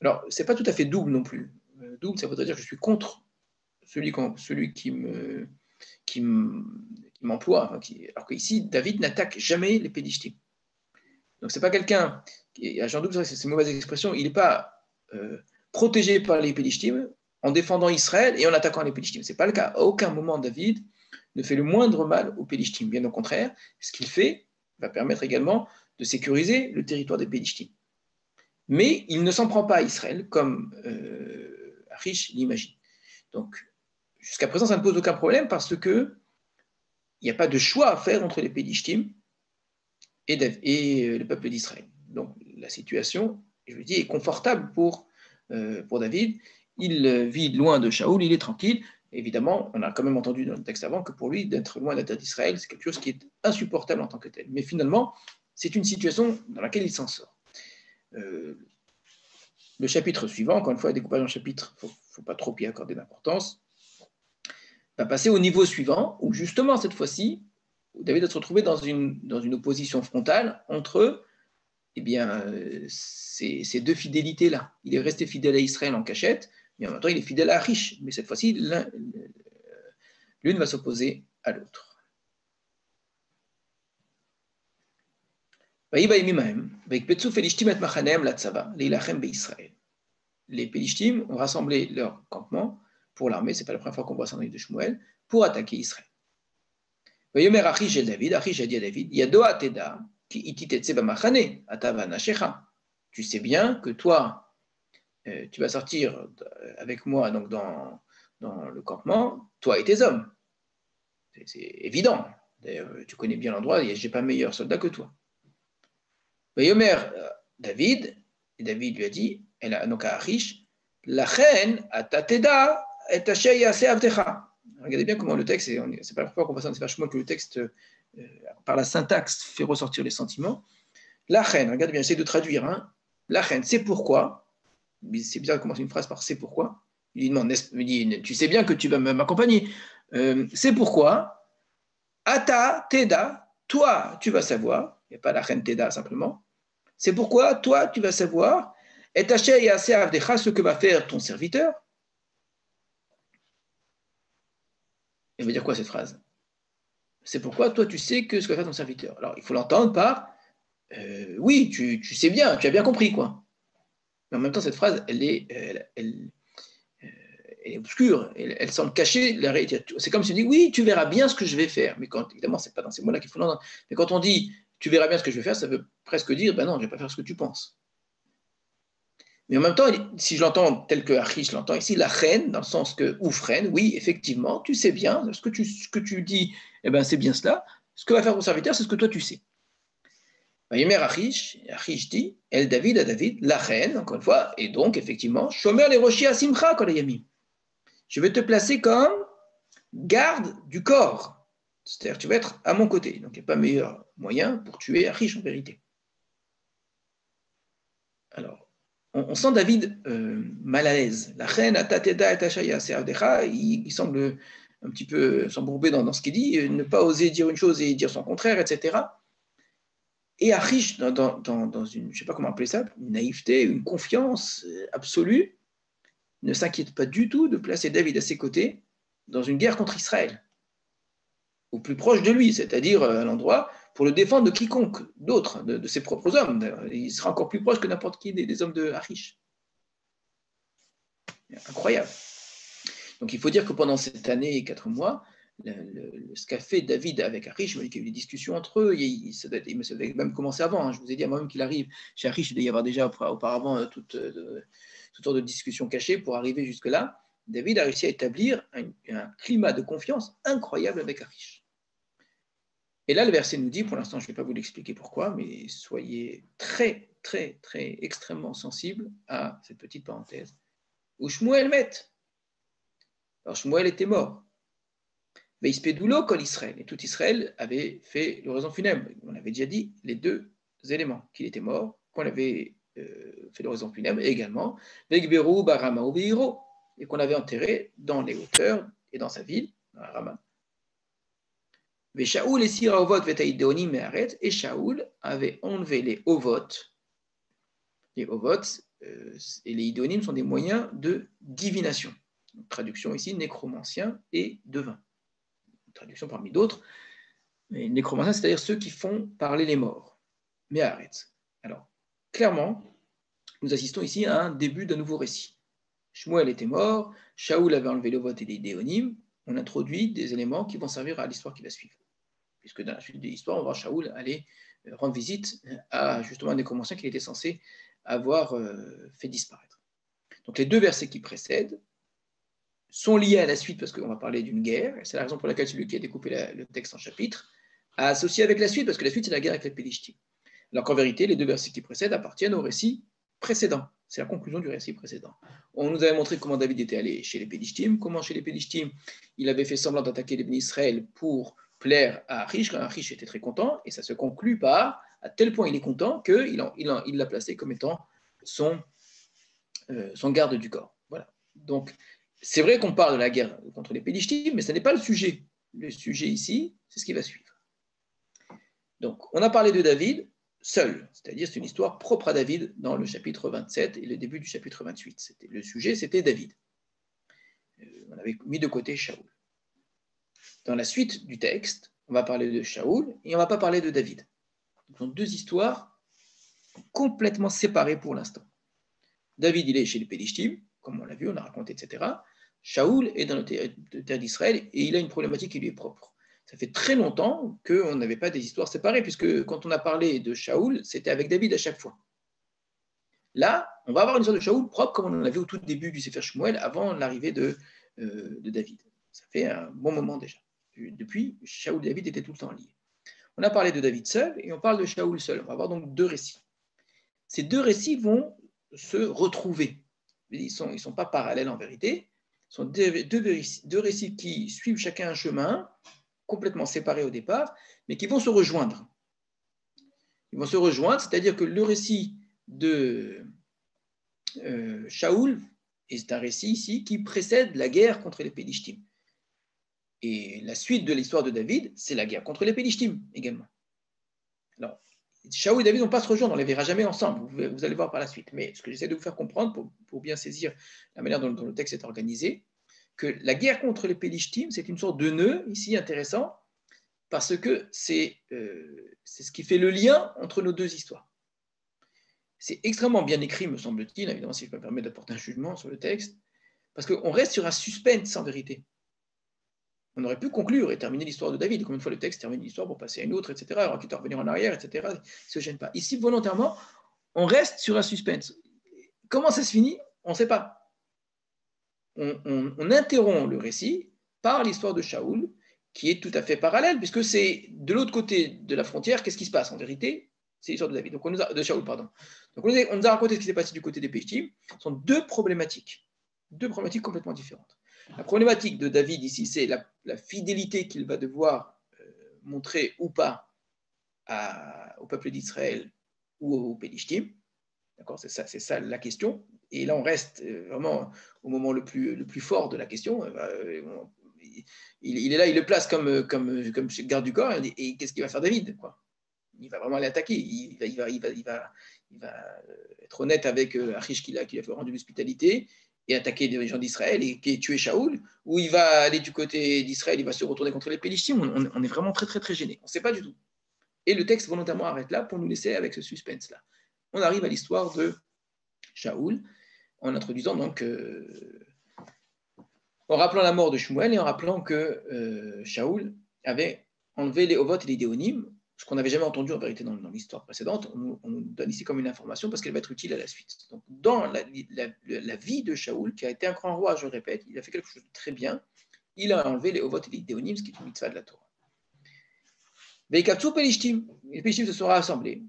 alors, ce n'est pas tout à fait double non plus. Double, ça voudrait dire que je suis contre celui qui m'emploie. Alors qu'ici, David n'attaque jamais les Pédishtim. Donc, ce n'est pas quelqu'un... agent double, c'est une mauvaise expression, il n'est pas protégé par les Pédishtim en défendant Israël et en attaquant les Pédishtim. Ce n'est pas le cas. À aucun moment, David ne fait le moindre mal aux Pédishtim. Bien au contraire, ce qu'il fait va permettre également de sécuriser le territoire des Pédishtim. Mais il ne s'en prend pas à Israël comme Achish l'imagine. Donc, jusqu'à présent, ça ne pose aucun problème parce qu'il n'y a pas de choix à faire entre les Pédishtim et le peuple d'Israël. Donc, la situation, je le dis, est confortable pour David. Il vit loin de Shaoul, il est tranquille. Évidemment, on a quand même entendu dans le texte avant que pour lui, d'être loin de la terre d'Israël, c'est quelque chose qui est insupportable en tant que tel. Mais finalement, c'est une situation dans laquelle il s'en sort. Le chapitre suivant, encore une fois, découpage en chapitres, il ne faut pas trop y accorder d'importance, va passer au niveau suivant, où justement, cette fois-ci, David va se retrouver dans une opposition frontale entre ces deux fidélités-là. Il est resté fidèle à Israël en cachette, mais en même temps, il est fidèle à Achish. Mais cette fois-ci, l'une va s'opposer à l'autre. Les Pélishtim ont rassemblé leur campement pour l'armée, ce n'est pas la première fois qu'on voit ça dans les livre de Shmuel, pour attaquer Israël. Vayomer Achish et David, Achish a dit à David, Yado Ateda, ki ititetse bamachane, atava nashecha. Tu sais bien que toi, tu vas sortir avec moi donc dans le campement, toi et tes hommes. C'est évident. D'ailleurs, tu connais bien l'endroit, je n'ai pas meilleur soldat que toi. Yomer David, et David lui a dit, donc à Achish, la reine à Tateda et Taché Yase Avdecha. Regardez bien comment le texte, c'est pas la première fois qu'on passe dans ces vachement que le texte, par la syntaxe, fait ressortir les sentiments. La reine, regardez bien, j'essaie de traduire. Hein. La reine, c'est pourquoi. C'est bizarre de commencer une phrase par c'est pourquoi. Il lui demande, il dit, tu sais bien que tu vas m'accompagner. C'est pourquoi. Ata Teda, toi, tu vas savoir. Il n'y a pas la reine Teda simplement. C'est pourquoi toi, tu vas savoir. Et Taché Yase Avdecha, ce que va faire ton serviteur. Il veut dire quoi cette phrase? C'est pourquoi toi, tu sais que ce que va faire ton serviteur. Alors, il faut l'entendre par oui, tu sais bien, tu as bien compris, quoi. Mais en même temps, cette phrase, elle est obscure, elle semble cacher la réalité. C'est comme si on dit oui, tu verras bien ce que je vais faire. Mais quand, évidemment, c'est pas dans ces mots-là qu'il faut l'entendre. Mais quand on dit tu verras bien ce que je vais faire, ça veut presque dire ben non, je ne vais pas faire ce que tu penses. Mais en même temps, si je l'entends tel que Achish l'entend ici, la reine, dans le sens que oufren, oui, effectivement, tu sais bien, ce que tu dis, eh ben, c'est bien cela. Ce que va faire ton serviteur, c'est ce que toi tu sais. Vayemer Achish dit, El David à David, la reine, encore une fois, et donc, effectivement, Shomer les rochers à Simcha, Kolayamim. Je vais te placer comme garde du corps. C'est-à-dire, tu vas être à mon côté. Donc, il n'y a pas meilleur moyen pour tuer Achish, en vérité. Alors, on sent David mal à l'aise. La reine, Atateda et Tachaya, il semble un petit peu s'embourber dans ce qu'il dit, ne pas oser dire une chose et dire son contraire, etc. Et Achish, dans une, je ne sais pas comment appeler ça, une naïveté, une confiance absolue, ne s'inquiète pas du tout de placer David à ses côtés dans une guerre contre Israël, au plus proche de lui, c'est-à-dire à l'endroit pour le défendre de quiconque d'autre, de ses propres hommes. Il sera encore plus proche que n'importe qui des hommes de Achish. Incroyable. Donc il faut dire que pendant cette année et 4 mois, ce qu'a fait David avec Achish, il y a eu des discussions entre eux, ça devait même commencer avant. Hein. Je vous ai dit à moi-même qu'il arrive chez Achish, il devait y avoir déjà auparavant toutes sortes de discussions cachées pour arriver jusque-là. David a réussi à établir un climat de confiance incroyable avec Achish. Et là, le verset nous dit, pour l'instant, je ne vais pas vous l'expliquer pourquoi, mais soyez très, très, très, extrêmement sensibles à cette petite parenthèse, où Shmuel met. Alors Shmuel était mort. Veispedoulo kol Israël. Et tout Israël avait fait l'oraison funèbre. On avait déjà dit les deux éléments, qu'il était mort, qu'on avait fait l'oraison funèbre, et également Vegberu barama ubeiro, et qu'on avait enterré dans les hauteurs et dans sa ville, dans Rama. Veshaoul et Sira Ovot vetaïdeonim meharet, et Shaoul avait enlevé les Ovot. Les Ovot et les idéonim sont des moyens de divination. Traduction ici, nécromancien et devin. Traduction parmi d'autres. Mais nécromancien, c'est-à-dire ceux qui font parler les morts. Mais arrête. Alors, clairement, nous assistons ici à un début d'un nouveau récit. Shmuel était mort, Shaoul avait enlevé le vote et les idéonymes. On introduit des éléments qui vont servir à l'histoire qui va suivre. Puisque dans la suite de l'histoire, on va voir Shaoul aller rendre visite à justement un nécromancien qu'il était censé avoir fait disparaître. Donc les deux versets qui précèdent sont liés à la suite parce qu'on va parler d'une guerre, et c'est la raison pour laquelle celui qui a découpé le texte en chapitres a associé avec la suite, parce que la suite c'est la guerre avec les Pélishtim. Alors qu'en vérité, les deux versets qui précèdent appartiennent au récit précédent. C'est la conclusion du récit précédent. On nous avait montré comment David était allé chez les Pélishtim, comment chez les Pélishtim, il avait fait semblant d'attaquer les bénis Israël pour plaire à Achish, quand Achish était très content, et ça se conclut par, à tel point il est content qu'il l'a placé comme étant son garde du corps. Voilà. Donc, c'est vrai qu'on parle de la guerre contre les Pélishtim, mais ce n'est pas le sujet. Le sujet ici, c'est ce qui va suivre. Donc, on a parlé de David seul, c'est-à-dire c'est une histoire propre à David dans le chapitre 27 et le début du chapitre 28. Le sujet, c'était David. On avait mis de côté Shaoul. Dans la suite du texte, on va parler de Shaoul et on ne va pas parler de David. Ce sont deux histoires complètement séparées pour l'instant. David, il est chez les Pélishtim, comme on l'a vu, on a raconté, etc. Shaoul est dans le terre d'Israël et il a une problématique qui lui est propre. Ça fait très longtemps qu'on n'avait pas des histoires séparées, puisque quand on a parlé de Shaoul, c'était avec David à chaque fois. Là, on va avoir une histoire de Shaoul propre, comme on l'a vu au tout début du Sefer Shmuel, avant l'arrivée de David. Ça fait un bon moment déjà. Depuis, Shaoul et David étaient tout le temps liés. On a parlé de David seul et on parle de Shaoul seul. On va avoir donc deux récits. Ces deux récits vont se retrouver. Ils ne sont pas parallèles en vérité. Ce sont deux récits qui suivent chacun un chemin, complètement séparés au départ, mais qui vont se rejoindre. Ils vont se rejoindre, c'est-à-dire que le récit de Shaoul est un récit ici qui précède la guerre contre les Pélishtim. Et la suite de l'histoire de David, c'est la guerre contre les Pélishtim également. Alors, Shaoul et David ne vont pas se rejoindre, on ne les verra jamais ensemble, vous allez voir par la suite. Mais ce que j'essaie de vous faire comprendre, pour bien saisir la manière dont le texte est organisé, que la guerre contre les Pélishtim, c'est une sorte de nœud ici intéressant, parce que c'est ce qui fait le lien entre nos deux histoires. C'est extrêmement bien écrit, me semble-t-il, évidemment, si je me permets d'apporter un jugement sur le texte, parce qu'on reste sur un suspense en vérité. On aurait pu conclure et terminer l'histoire de David. Combien de fois le texte termine l'histoire pour passer à une autre, etc. Alors qu'il doit revenir en arrière, etc. Il ne se gêne pas. Ici, volontairement, on reste sur un suspense. Comment ça se finit? On ne sait pas. On interrompt le récit par l'histoire de Shaoul, qui est tout à fait parallèle, puisque c'est de l'autre côté de la frontière, qu'est-ce qui se passe en vérité? C'est l'histoire de David. Donc de Shaoul, pardon. Donc on nous a raconté ce qui s'est passé du côté des Pélishtim. Ce sont deux problématiques complètement différentes. La problématique de David ici, c'est la fidélité qu'il va devoir montrer ou pas au peuple d'Israël ou aux Pélishtim. D'accord, c'est ça la question. Et là, on reste vraiment au moment le plus fort de la question. Il est là, il le place comme garde du corps. Et qu'est-ce qu'il va faire David, quoi? Il va vraiment l'attaquer. Il va être honnête avec Achish qui a fait rendu l'hospitalité et attaquer les gens d'Israël et tuer Shaoul, ou il va aller du côté d'Israël, il va se retourner contre les Pélishtim. On est vraiment très, très, très gêné. On ne sait pas du tout. Et le texte volontairement arrête là pour nous laisser avec ce suspense-là. On arrive à l'histoire de Shaoul en introduisant donc, en rappelant la mort de Shmuel et en rappelant que Shaoul avait enlevé les Ovot et les Déonim, ce qu'on n'avait jamais entendu en vérité dans l'histoire précédente. On nous donne ici comme une information parce qu'elle va être utile à la suite. Donc, dans la vie de Shaoul, qui a été un grand roi, je le répète, il a fait quelque chose de très bien. Il a enlevé les Ovot et les Déonim, ce qui est une mitzvah de la Torah. Veikatsu Pelishtim, les Pelishtim se sont rassemblés.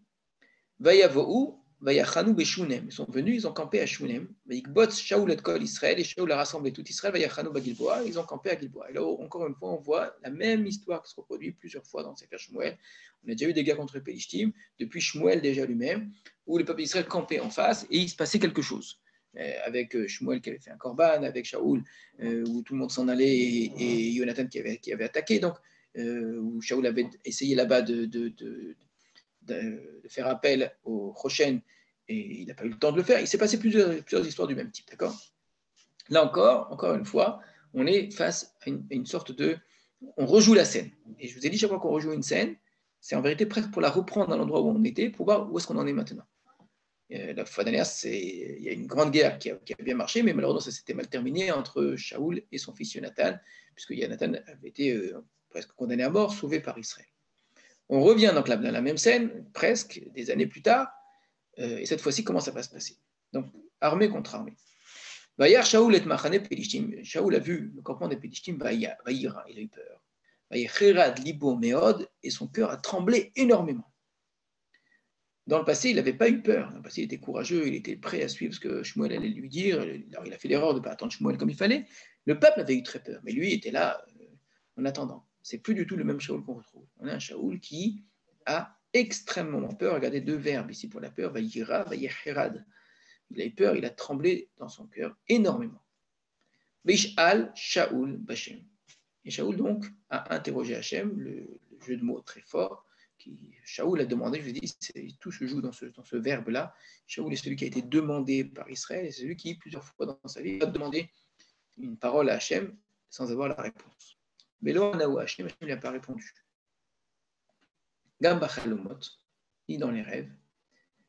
Vayavohu, Vayachanu Beshunem. Ils sont venus, ils ont campé à Shunem. Veikbot Shaoul et Kol Israël, et Shaoul a rassemblé tout Israël. Vayachanu Bagilboa, ils ont campé à Gilboa. Et là, encore une fois, on voit la même histoire qui se reproduit plusieurs fois dans Sefer Shmuel. On a déjà eu des guerres contre les Pelishtim, depuis Shmuel déjà lui-même, où le peuple d'Israël campait en face et il se passait quelque chose. Avec Shmuel qui avait fait un korban, avec Shaoul où tout le monde s'en allait et Jonathan qui avait attaqué. Donc, où Shaoul avait essayé là-bas de faire appel au Rochen et il n'a pas eu le temps de le faire. Il s'est passé plusieurs histoires du même type, d'accord? Là encore une fois, on est face à une sorte de... On rejoue la scène. Et je vous ai dit, chaque fois qu'on rejoue une scène, c'est en vérité presque pour la reprendre à l'endroit où on était, pour voir où est-ce qu'on en est maintenant. La fois dernière, il y a une grande guerre qui a bien marché, mais malheureusement, ça s'était mal terminé entre Shaoul et son fils Jonathan, puisque Jonathan avait été presque condamné à mort, sauvé par Israël. On revient donc dans la même scène, presque des années plus tard, et cette fois-ci, comment ça va se passer? Donc, armée contre armée. Vayar Shaoul et Machane Pelishtim. Shaoul a vu le campement des Pelishtim, Vayira, il a eu peur. Vayirad Libo Meod, et son cœur a tremblé énormément. Dans le passé, il n'avait pas eu peur. Dans le passé, il était courageux, il était prêt à suivre ce que Shmuel allait lui dire. Alors, il a fait l'erreur de ne pas attendre Shmuel comme il fallait. Le peuple avait eu très peur, mais lui était là en attendant. C'est plus du tout le même Shaoul qu'on retrouve. On a un Shaoul qui a extrêmement peur. Regardez deux verbes ici pour la peur, Vayira, Vayirad. Il a eu peur, il a tremblé dans son cœur énormément. Veishal Shaoul Bashem. Et Shaoul donc a interrogé Hachem, le jeu de mots très fort. Shaoul a demandé, je vous dis, tout se joue dans ce verbe-là. Shaoul est celui qui a été demandé par Israël, et c'est celui qui, plusieurs fois dans sa vie, a demandé une parole à Hachem sans avoir la réponse. Mais là, Hachem ne lui a pas répondu. Gamba Chalomot, ni dans les rêves,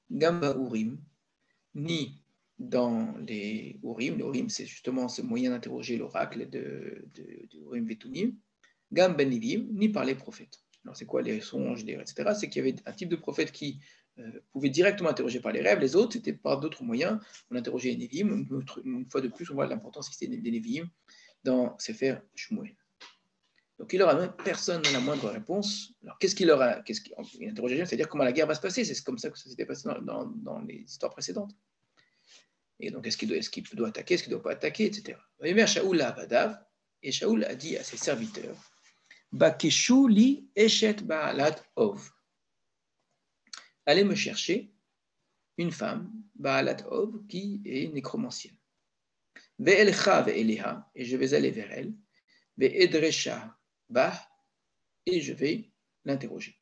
Gamba Urim, ni dans les Urim. Les Urim, c'est justement ce moyen d'interroger l'oracle de Urim Vetumim. Gam Ben Nivim, ni par les prophètes. Alors, c'est quoi les songes, etc. C'est qu'il y avait un type de prophète qui pouvait directement interroger par les rêves, les autres, c'était par d'autres moyens. On interrogeait les Nevim. Une fois de plus, on voit l'importance des Nevim dans Sefer Shmuel. Donc il aura même personne n'a la moindre réponse. Alors qu'est-ce qu'il aura une interrogation, c'est-à-dire comment la guerre va se passer. C'est comme ça que ça s'était passé dans les histoires précédentes. Et donc est-ce qu'il doit attaquer, est-ce qu'il ne doit pas attaquer, etc. Shaoul a Abadav, et Shaoul a dit à ses serviteurs, Bakeshu li eshet ba'alat ov. Allez me chercher une femme, ba'alat ov, qui est nécromancienne. Ve'elcha ve'eleha, et je vais aller vers elle. Ve'edresha bah, et je vais l'interroger.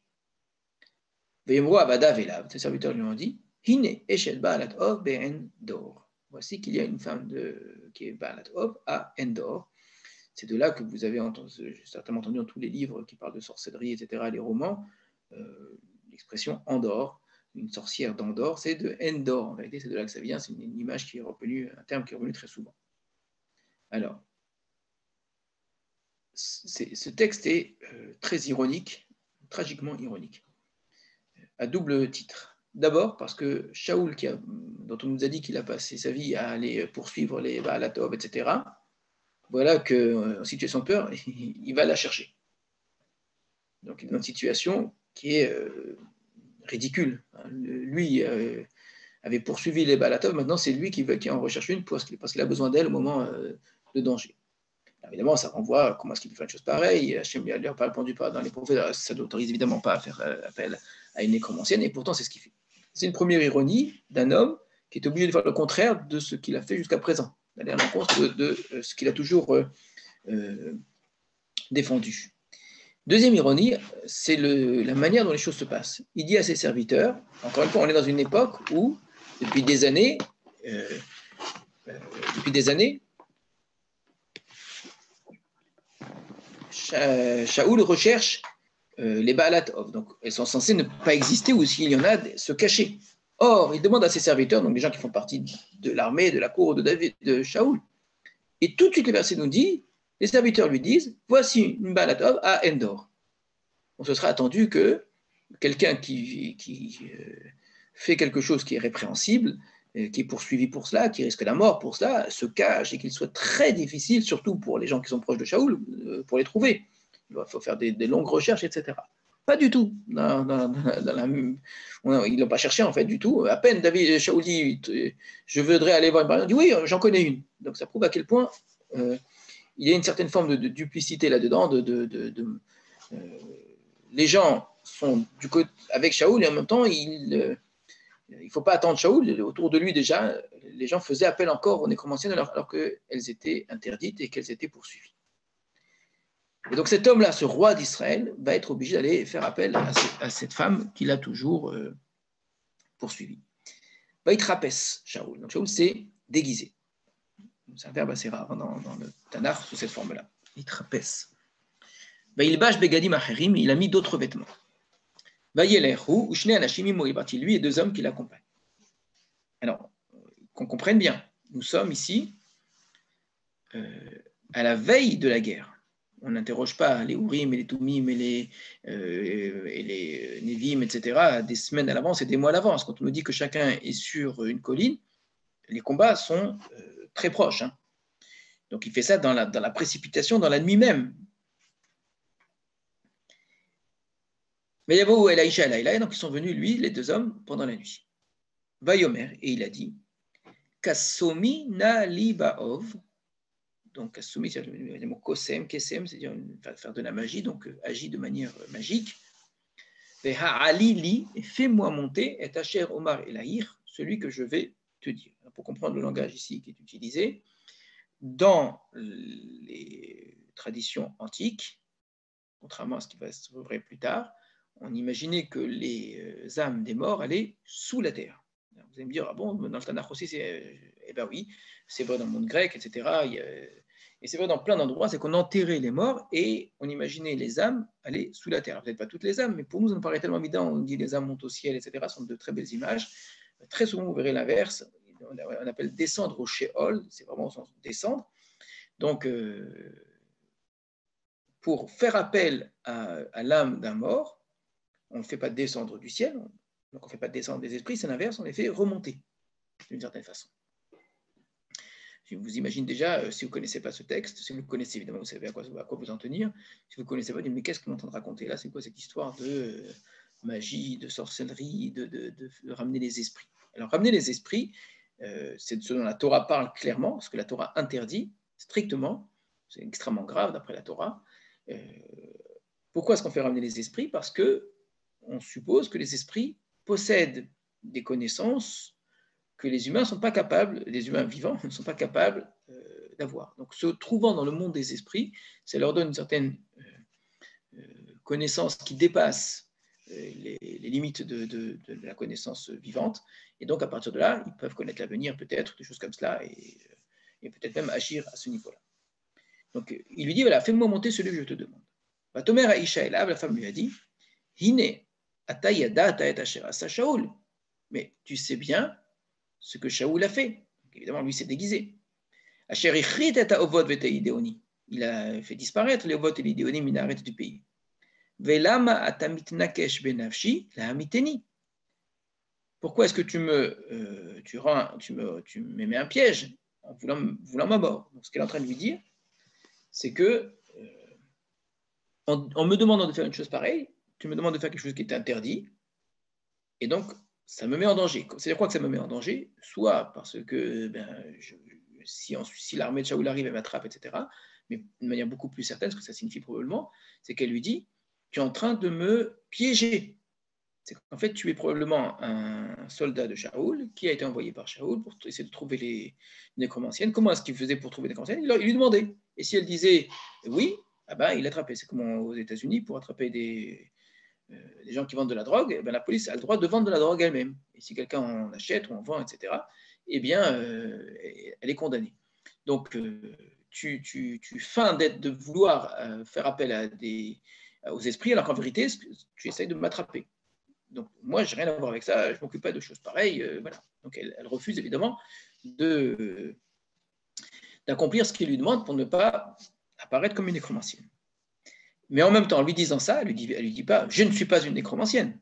Ve'yemro Abadav elav, ses serviteurs lui ont dit, Hine eshet ba'alat ov be'endor. Voici qu'il y a une femme qui est ba'alat ov à Endor. C'est de là que vous avez certainement entendu dans tous les livres qui parlent de sorcellerie, etc., les romans, l'expression Endor, une sorcière d'Endor, c'est de Endor. En vérité, c'est de là que ça vient, c'est une image qui est revenue, un terme qui est revenu très souvent. Alors, ce texte est très ironique, tragiquement ironique, à double titre. D'abord parce que Shaoul, dont on nous a dit qu'il a passé sa vie à aller poursuivre les Baalatov, etc., voilà qu'en situation de peur, il va la chercher. Donc il est dans une situation qui est ridicule. Lui avait poursuivi les Baalatov, maintenant c'est lui qui en recherche une parce qu'il a besoin d'elle au moment de danger. Alors, évidemment, ça renvoie à comment est-ce qu'il peut faire une chose pareille. Hachem lui n'a pas répondu dans les prophètes, ça n'autorise évidemment pas à faire appel à une nécromancienne, et pourtant c'est ce qu'il fait. C'est une première ironie d'un homme qui est obligé de faire le contraire de ce qu'il a fait jusqu'à présent, d'aller à l'encontre de ce qu'il a toujours défendu. Deuxième ironie, c'est la manière dont les choses se passent. Il dit à ses serviteurs, encore une fois, on est dans une époque où, depuis des années, Shaoul recherche les Baalat Ov. Donc, elles sont censées ne pas exister ou s'il y en a, se cacher. Or, il demande à ses serviteurs, donc les gens qui font partie de l'armée, de la cour de David, de Shaoul, et tout de suite le verset nous dit, les serviteurs lui disent, voici une Baalat Ov à Endor. On se sera attendu que quelqu'un qui fait quelque chose qui est répréhensible, qui est poursuivi pour cela, qui risque la mort pour cela, se cache et qu'il soit très difficile, surtout pour les gens qui sont proches de Shaoul, pour les trouver. Il faut faire des longues recherches, etc. Pas du tout. Ils ne l'ont pas cherché en fait du tout. À peine David Shaoul dit je voudrais aller voir une personne, il dit oui, j'en connais une. Donc ça prouve à quel point il y a une certaine forme de duplicité là-dedans. Les gens sont avec Shaoul et en même temps il ne faut pas attendre Shaoul. Autour de lui déjà, les gens faisaient appel encore aux nécromanciennes alors qu'elles étaient interdites et qu'elles étaient poursuivies. Et donc cet homme-là, ce roi d'Israël, va être obligé d'aller faire appel à cette femme qu'il a toujours poursuivie. Il trapesse Shaoul. Donc Shaoul s'est déguisé. C'est un verbe assez rare dans le Tanakh sous cette forme-là. Il trapesse. Il bâche Begadim Acherim, il a mis d'autres vêtements. Lui et deux hommes qui l'accompagnent. Alors, qu'on comprenne bien, nous sommes ici à la veille de la guerre. On n'interroge pas les Urim et les Tumim et les Nevim, etc., des semaines à l'avance et des mois à l'avance. Quand on nous dit que chacun est sur une colline, les combats sont très proches. Hein. Donc il fait ça dans la précipitation, dans la nuit même. Mais Yavo et Elaïcha et donc ils sont venus, lui, les deux hommes, pendant la nuit. Vayomer, et il a dit, Kassomi na li ba'ov. Donc, Kassomi, c'est le mot kosem, kesem, c'est-à-dire faire de la magie, donc agit de manière magique. Ve'ha'ali li, fais-moi monter, et Asher Omar Elahir, celui que je vais te dire. Pour comprendre le langage ici qui est utilisé, dans les traditions antiques, contrairement à ce qui va se vrai plus tard, on imaginait que les âmes des morts allaient sous la terre. Vous allez me dire, ah bon, dans le Tanakh aussi, eh bien oui, c'est vrai dans le monde grec, etc. Et c'est vrai dans plein d'endroits, c'est qu'on enterrait les morts et on imaginait les âmes aller sous la terre. Peut-être pas toutes les âmes, mais pour nous, ça nous paraît tellement évident. On dit les âmes montent au ciel, etc. Ce sont de très belles images. Très souvent, vous verrez l'inverse. On appelle descendre au Sheol, c'est vraiment au sens descendre. Donc, pour faire appel à l'âme d'un mort, on ne fait pas descendre du ciel, donc on ne fait pas descendre des esprits, c'est l'inverse, on les fait remonter d'une certaine façon. vous imaginez déjà, si vous ne connaissez pas ce texte, si vous le connaissez évidemment, vous savez à quoi vous en tenir. Si vous ne connaissez pas, vous dites, mais qu'est-ce qu'on est en train de raconter là? C'est quoi cette histoire de magie, de sorcellerie, de ramener les esprits? Alors, ramener les esprits, c'est ce dont la Torah parle clairement, ce que la Torah interdit strictement. C'est extrêmement grave d'après la Torah. Pourquoi est-ce qu'on fait ramener les esprits? Parce qu'on suppose que les esprits possèdent des connaissances que les humains ne sont pas capables, les humains vivants ne sont pas capables d'avoir. Donc, se trouvant dans le monde des esprits, ça leur donne une certaine connaissance qui dépasse les limites de la connaissance vivante. Et donc, à partir de là, ils peuvent connaître l'avenir, peut-être, des choses comme cela, et peut-être même agir à ce niveau-là. Donc, il lui dit, voilà, fais-moi monter celui que je te demande. Vatomer Aïcha Elav, la femme lui a dit, Hine, atayada ataet asher asa Shaoul. Mais tu sais bien ce que Shaoul a fait. Donc, évidemment, lui s'est déguisé. Asher ichrit et ovot vete ideoni. Il a fait disparaître les ovot et les idéoni minaret du pays. Velama atamit nakesh benafshi la hamiteni. Pourquoi est-ce que tu me mets un piège en voulant ma mort? Donc, ce qu'elle est en train de lui dire, c'est que en me demandant de faire une chose pareille, tu me demandes de faire quelque chose qui est interdit, et donc ça me met en danger. C'est-à-dire quoi que ça me met en danger? Soit parce que si l'armée de Shaoul arrive, elle m'attrape, etc. Mais de manière beaucoup plus certaine, ce que ça signifie probablement, c'est qu'elle lui dit, tu es en train de me piéger. C'est qu'en fait, tu es probablement un soldat de Shaoul qui a été envoyé par Shaoul pour essayer de trouver les nécromanciennes. Comment est-ce qu'il faisait pour trouver les nécromanciennes? Il lui demandait. Et si elle disait oui, ah ben, il l'attrapait. C'est comme aux États-Unis, pour attraper des gens qui vendent de la drogue, la police a le droit de vendre de la drogue elle-même. Et si quelqu'un en achète ou en vend, etc., eh bien, elle est condamnée. Donc, tu feins de vouloir faire appel aux esprits, alors qu'en vérité, tu essayes de m'attraper. Donc, moi, je n'ai rien à voir avec ça, je ne m'occupe pas de choses pareilles. Voilà. Donc, elle refuse évidemment d'accomplir ce qu'il lui demande pour ne pas apparaître comme une nécromancienne. Mais en même temps, en lui disant ça, elle lui dit pas, je ne suis pas une nécromancienne.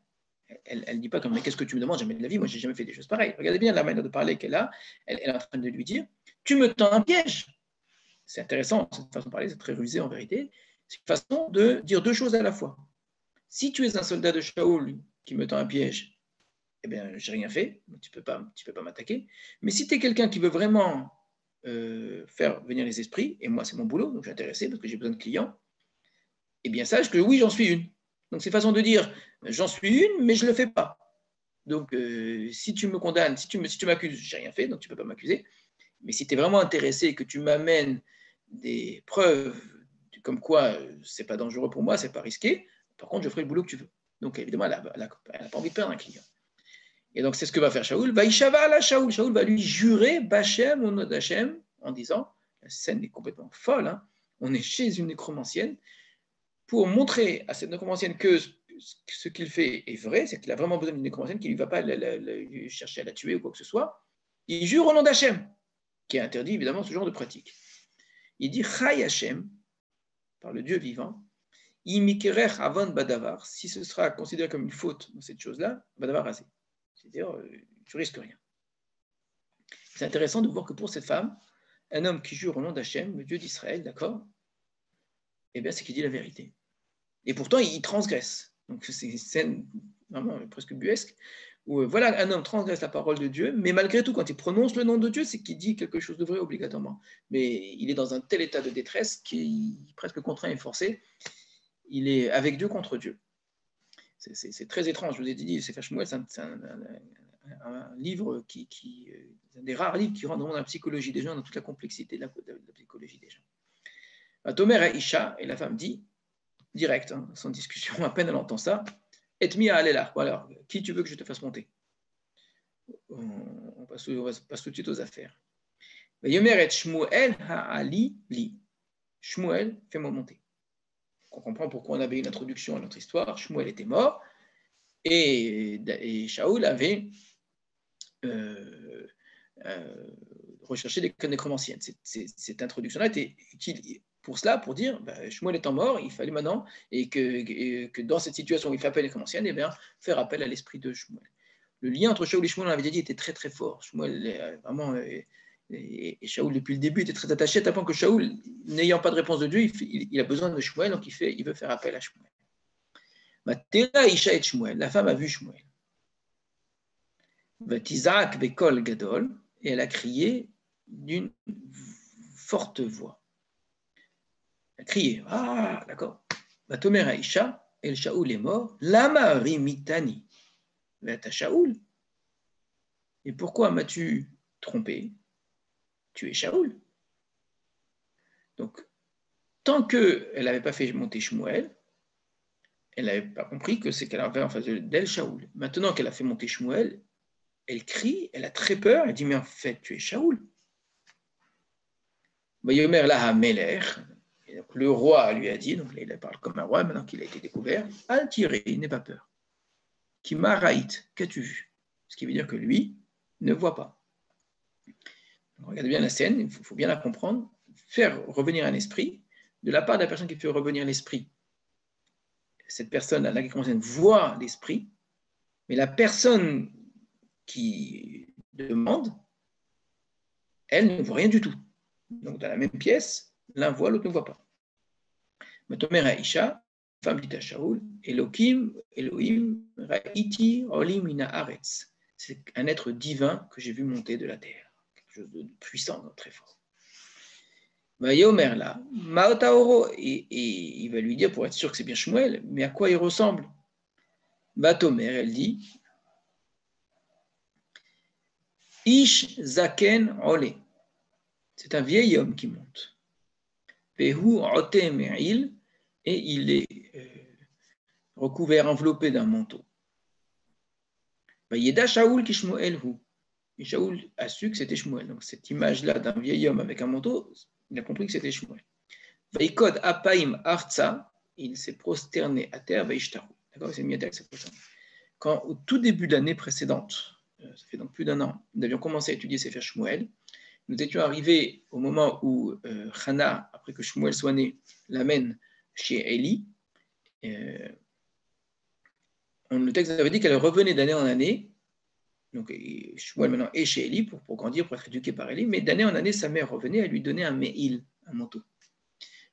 Elle ne dit pas comme, mais qu'est-ce que tu me demandes? Jamais de la vie, moi, je n'ai jamais fait des choses pareilles. Regardez bien la manière de parler qu'elle a. Elle est en train de lui dire, tu me tends un piège. C'est intéressant, cette façon de parler, c'est très rusé en vérité. C'est une façon de dire deux choses à la fois. Si tu es un soldat de Shaoul qui me tend un piège, eh bien, j'ai rien fait, tu peux pas m'attaquer. Mais si tu es quelqu'un qui veut vraiment faire venir les esprits, et moi, c'est mon boulot, donc je suis intéressé parce que j'ai besoin de clients, eh bien, sache que oui, j'en suis une. Donc, c'est façon de dire, j'en suis une, mais je ne le fais pas. Donc, si tu me condamnes, si tu m'accuses, j'ai rien fait, donc tu ne peux pas m'accuser. Mais si tu es vraiment intéressé et que tu m'amènes des preuves comme quoi c'est pas dangereux pour moi, c'est pas risqué, par contre, je ferai le boulot que tu veux. Donc, évidemment, elle n'a pas envie de perdre un client. Et donc, c'est ce que va faire Shaoul. Vaïshava la Shaoul. Shaoul va lui jurer, Bachem, au nom d'Hachem, en disant, la scène est complètement folle, hein, on est chez une nécromancienne, pour montrer à cette nécromancienne que ce qu'il fait est vrai, c'est qu'il a vraiment besoin d'une nécromancienne, qu'il ne va pas chercher à la tuer ou quoi que ce soit. Il jure au nom d'Hachem, qui a interdit évidemment ce genre de pratique. Il dit Chai Hachem, par le Dieu vivant, Imikerech Avon Badavar, si ce sera considéré comme une faute dans cette chose-là, Badavar rasé. C'est-à-dire, tu risques rien. C'est intéressant de voir que pour cette femme, un homme qui jure au nom d'Hachem, le Dieu d'Israël, d'accord, eh bien, c'est qu'il dit la vérité. Et pourtant, il transgresse. Donc, c'est une scène vraiment presque buesque, où voilà, un homme transgresse la parole de Dieu, mais malgré tout, quand il prononce le nom de Dieu, c'est qu'il dit quelque chose de vrai obligatoirement. Mais il est dans un tel état de détresse qu'il est presque contraint et forcé. Il est avec Dieu contre Dieu. C'est très étrange. Je vous ai dit, Sefer Shmuel, c'est un livre un des rares livres qui rentre dans la psychologie des gens, dans toute la complexité de la psychologie des gens. Tomer Aïcha, et la femme dit, direct, hein, sans discussion, à peine elle entend ça, et mi à aller là. Voilà, qui tu veux que je te fasse monter? On passe tout de suite aux affaires. Yomer et Shmuel ha'ali li. Shmuel, fais-moi monter. On comprend pourquoi on avait une introduction à notre histoire. Shmuel était mort et Shaoul avait recherché des nécromanciennes. Cette introduction-là était utile pour cela, pour dire, Shmuel étant mort, il fallait maintenant, et que dans cette situation où il fait appel à nécromancienne, eh bien, faire appel à l'esprit de Shmuel. Le lien entre Shaoul et Shmuel, on l'avait dit, était très très fort. Shmuel, vraiment, Et Shaoul, depuis le début, était très attaché, à tel point que Shaoul, n'ayant pas de réponse de Dieu, il a besoin de Shmuel, donc il veut faire appel à Shmuel. Matera Isha et Shmuel, la femme a vu Shmuel. Vatizak bekol gadol, et elle a crié d'une forte voix. Elle a crié, ah, d'accord. Vatomer Aisha, El Shaoul est mort, lama rimitani. Vata Shaoul. Et pourquoi m'as-tu trompé? Tu es Shaoul. Donc, tant qu'elle n'avait pas fait monter Shmuel, elle n'avait pas compris que c'est qu'elle avait en face d'elle Shaoul. Maintenant qu'elle a fait monter Shmuel, elle crie, elle a très peur, elle dit, mais en fait, tu es Shaoul. Yomer laha Meler, le roi lui a dit, donc là, il parle comme un roi, maintenant qu'il a été découvert, al tiré, n'aie pas peur. Kimaraït, qu'as-tu vu? Ce qui veut dire que lui ne voit pas. Regardez bien la scène, il faut bien la comprendre. Faire revenir un esprit, de la part de la personne qui fait revenir l'esprit, cette personne, la Nécromancienne, voit l'esprit, mais la personne qui demande, elle ne voit rien du tout. Donc dans la même pièce, l'un voit, l'autre ne voit pas. Matomer Aisha, femme dit à Shaoul, Elohim, Ra'iti, Olim Mina Aretz. C'est un être divin que j'ai vu monter de la terre. Quelque chose de puissant, très fort. Yomer là, Maotaoro, et il va lui dire pour être sûr que c'est bien Shmuel, mais à quoi il ressemble? Batomer, elle dit, Ish Zaken Ole. C'est un vieil homme qui monte. Pehu Ote Me'il, et il est recouvert, enveloppé d'un manteau. Yeda Shaoul ki Shmuel hu. Et Shaoul a su que c'était Shmuel. Donc cette image-là d'un vieil homme avec un manteau, il a compris que c'était Shmuel. Vaikod apaim arza, il s'est prosterné à terre, vaishtaru. D'accord, il s'est mis à terre, il s'est prosterné. Quand au tout début de l'année précédente, ça fait donc plus d'un an, nous avions commencé à étudier Sefer Shmuel, nous étions arrivés au moment où Hannah, après que Shmuel soit né, l'amène chez Eli. Le texte avait dit qu'elle revenait d'année en année. Donc Shmuel maintenant est chez Eli pour grandir, pour être éduqué par Eli, mais d'année en année, sa mère revenait, elle lui donnait un me'il, un manteau.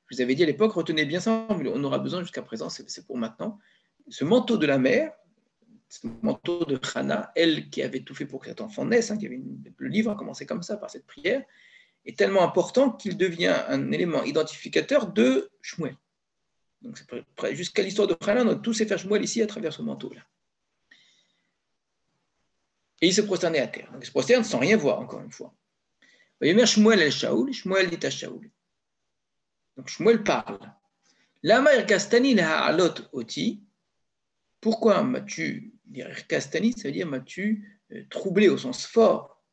Je vous avais dit à l'époque, retenez bien ça, on aura besoin jusqu'à présent, c'est pour maintenant. Ce manteau de la mère, ce manteau de Hannah, elle qui avait tout fait pour que cet enfant naisse, le livre a commencé comme ça, par cette prière, est tellement important qu'il devient un élément identificateur de Shmuel. Donc jusqu'à l'histoire de Hannah, on a tous fait Shmuel ici à travers ce manteau-là. Et il se prosternait à terre. Donc il se prosterne sans rien voir, encore une fois. Shmuel el Shaoul, Shmuel dit à Shaoul. Donc Shmuel parle. Lama irkastani leha'alot oti. Pourquoi m'as-tu, irkastani, ça veut dire m'as-tu troublé au sens fort.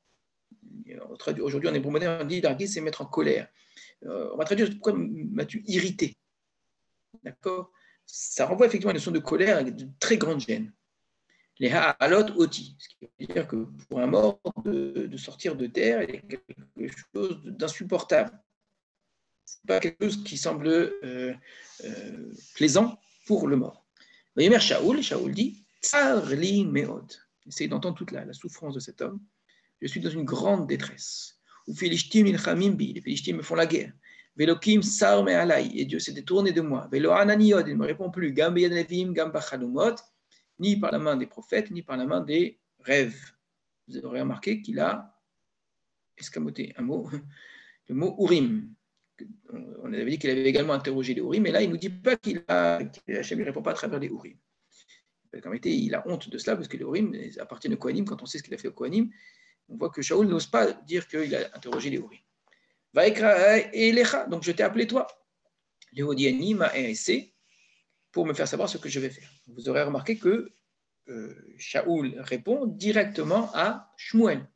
Aujourd'hui, en hébreu moderne, on dit d'arguer, c'est mettre en colère. On va traduire pourquoi m'as-tu irrité. D'accord? Ça renvoie effectivement à une notion de colère avec de très grande gêne. Les ha'alot oti, ce qui veut dire que pour un mort, de sortir de terre est quelque chose d'insupportable. Ce n'est pas quelque chose qui semble plaisant pour le mort. Vayomer Shaoul, Shaoul dit, Tsar li meod. Essayez d'entendre toute la souffrance de cet homme. Je suis dans une grande détresse. Ou Philishtim ilchamim bi, les Philishtim me font la guerre. Velokim sar me alai, et Dieu s'est détourné de moi. Velo ananiod, il ne me répond plus. Gam beyad levim, gam bachalumot, ni par la main des prophètes, ni par la main des rêves. Vous aurez remarqué qu'il a escamoté un mot, le mot Urim. On avait dit qu'il avait également interrogé les Urim, mais là, il ne nous dit pas Hachem ne répond pas à travers les Urim. En réalité, il a honte de cela, parce que les Urim appartiennent au Kohanim. Quand on sait ce qu'il a fait au Kohanim, on voit que Shaoul n'ose pas dire qu'il a interrogé les Urim. Donc je t'ai appelé toi, Léodiani, ma RSC, pour me faire savoir ce que je vais faire. Vous aurez remarqué que Shaoul répond directement à Shmuel,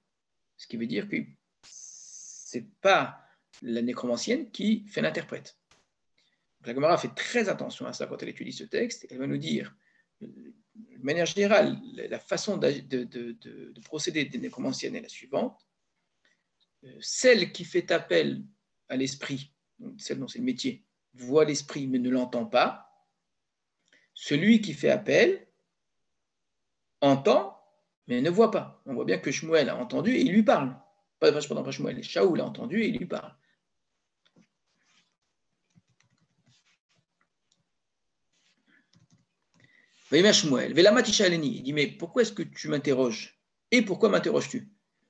ce qui veut dire que ce n'est pas la nécromancienne qui fait l'interprète. La Gemara fait très attention à ça quand elle étudie ce texte. Elle va nous dire, de manière générale, la façon de procéder des nécromanciennes est la suivante. Celle qui fait appel à l'esprit, celle dont c'est le métier, voit l'esprit mais ne l'entend pas. Celui qui fait appel entend mais ne voit pas. On voit bien que Shmuel a entendu et il lui parle. Pas Shmuel, Shaoul a entendu et il lui parle. Shmuel, il dit, mais pourquoi est-ce que tu m'interroges? Et pourquoi m'interroges-tu?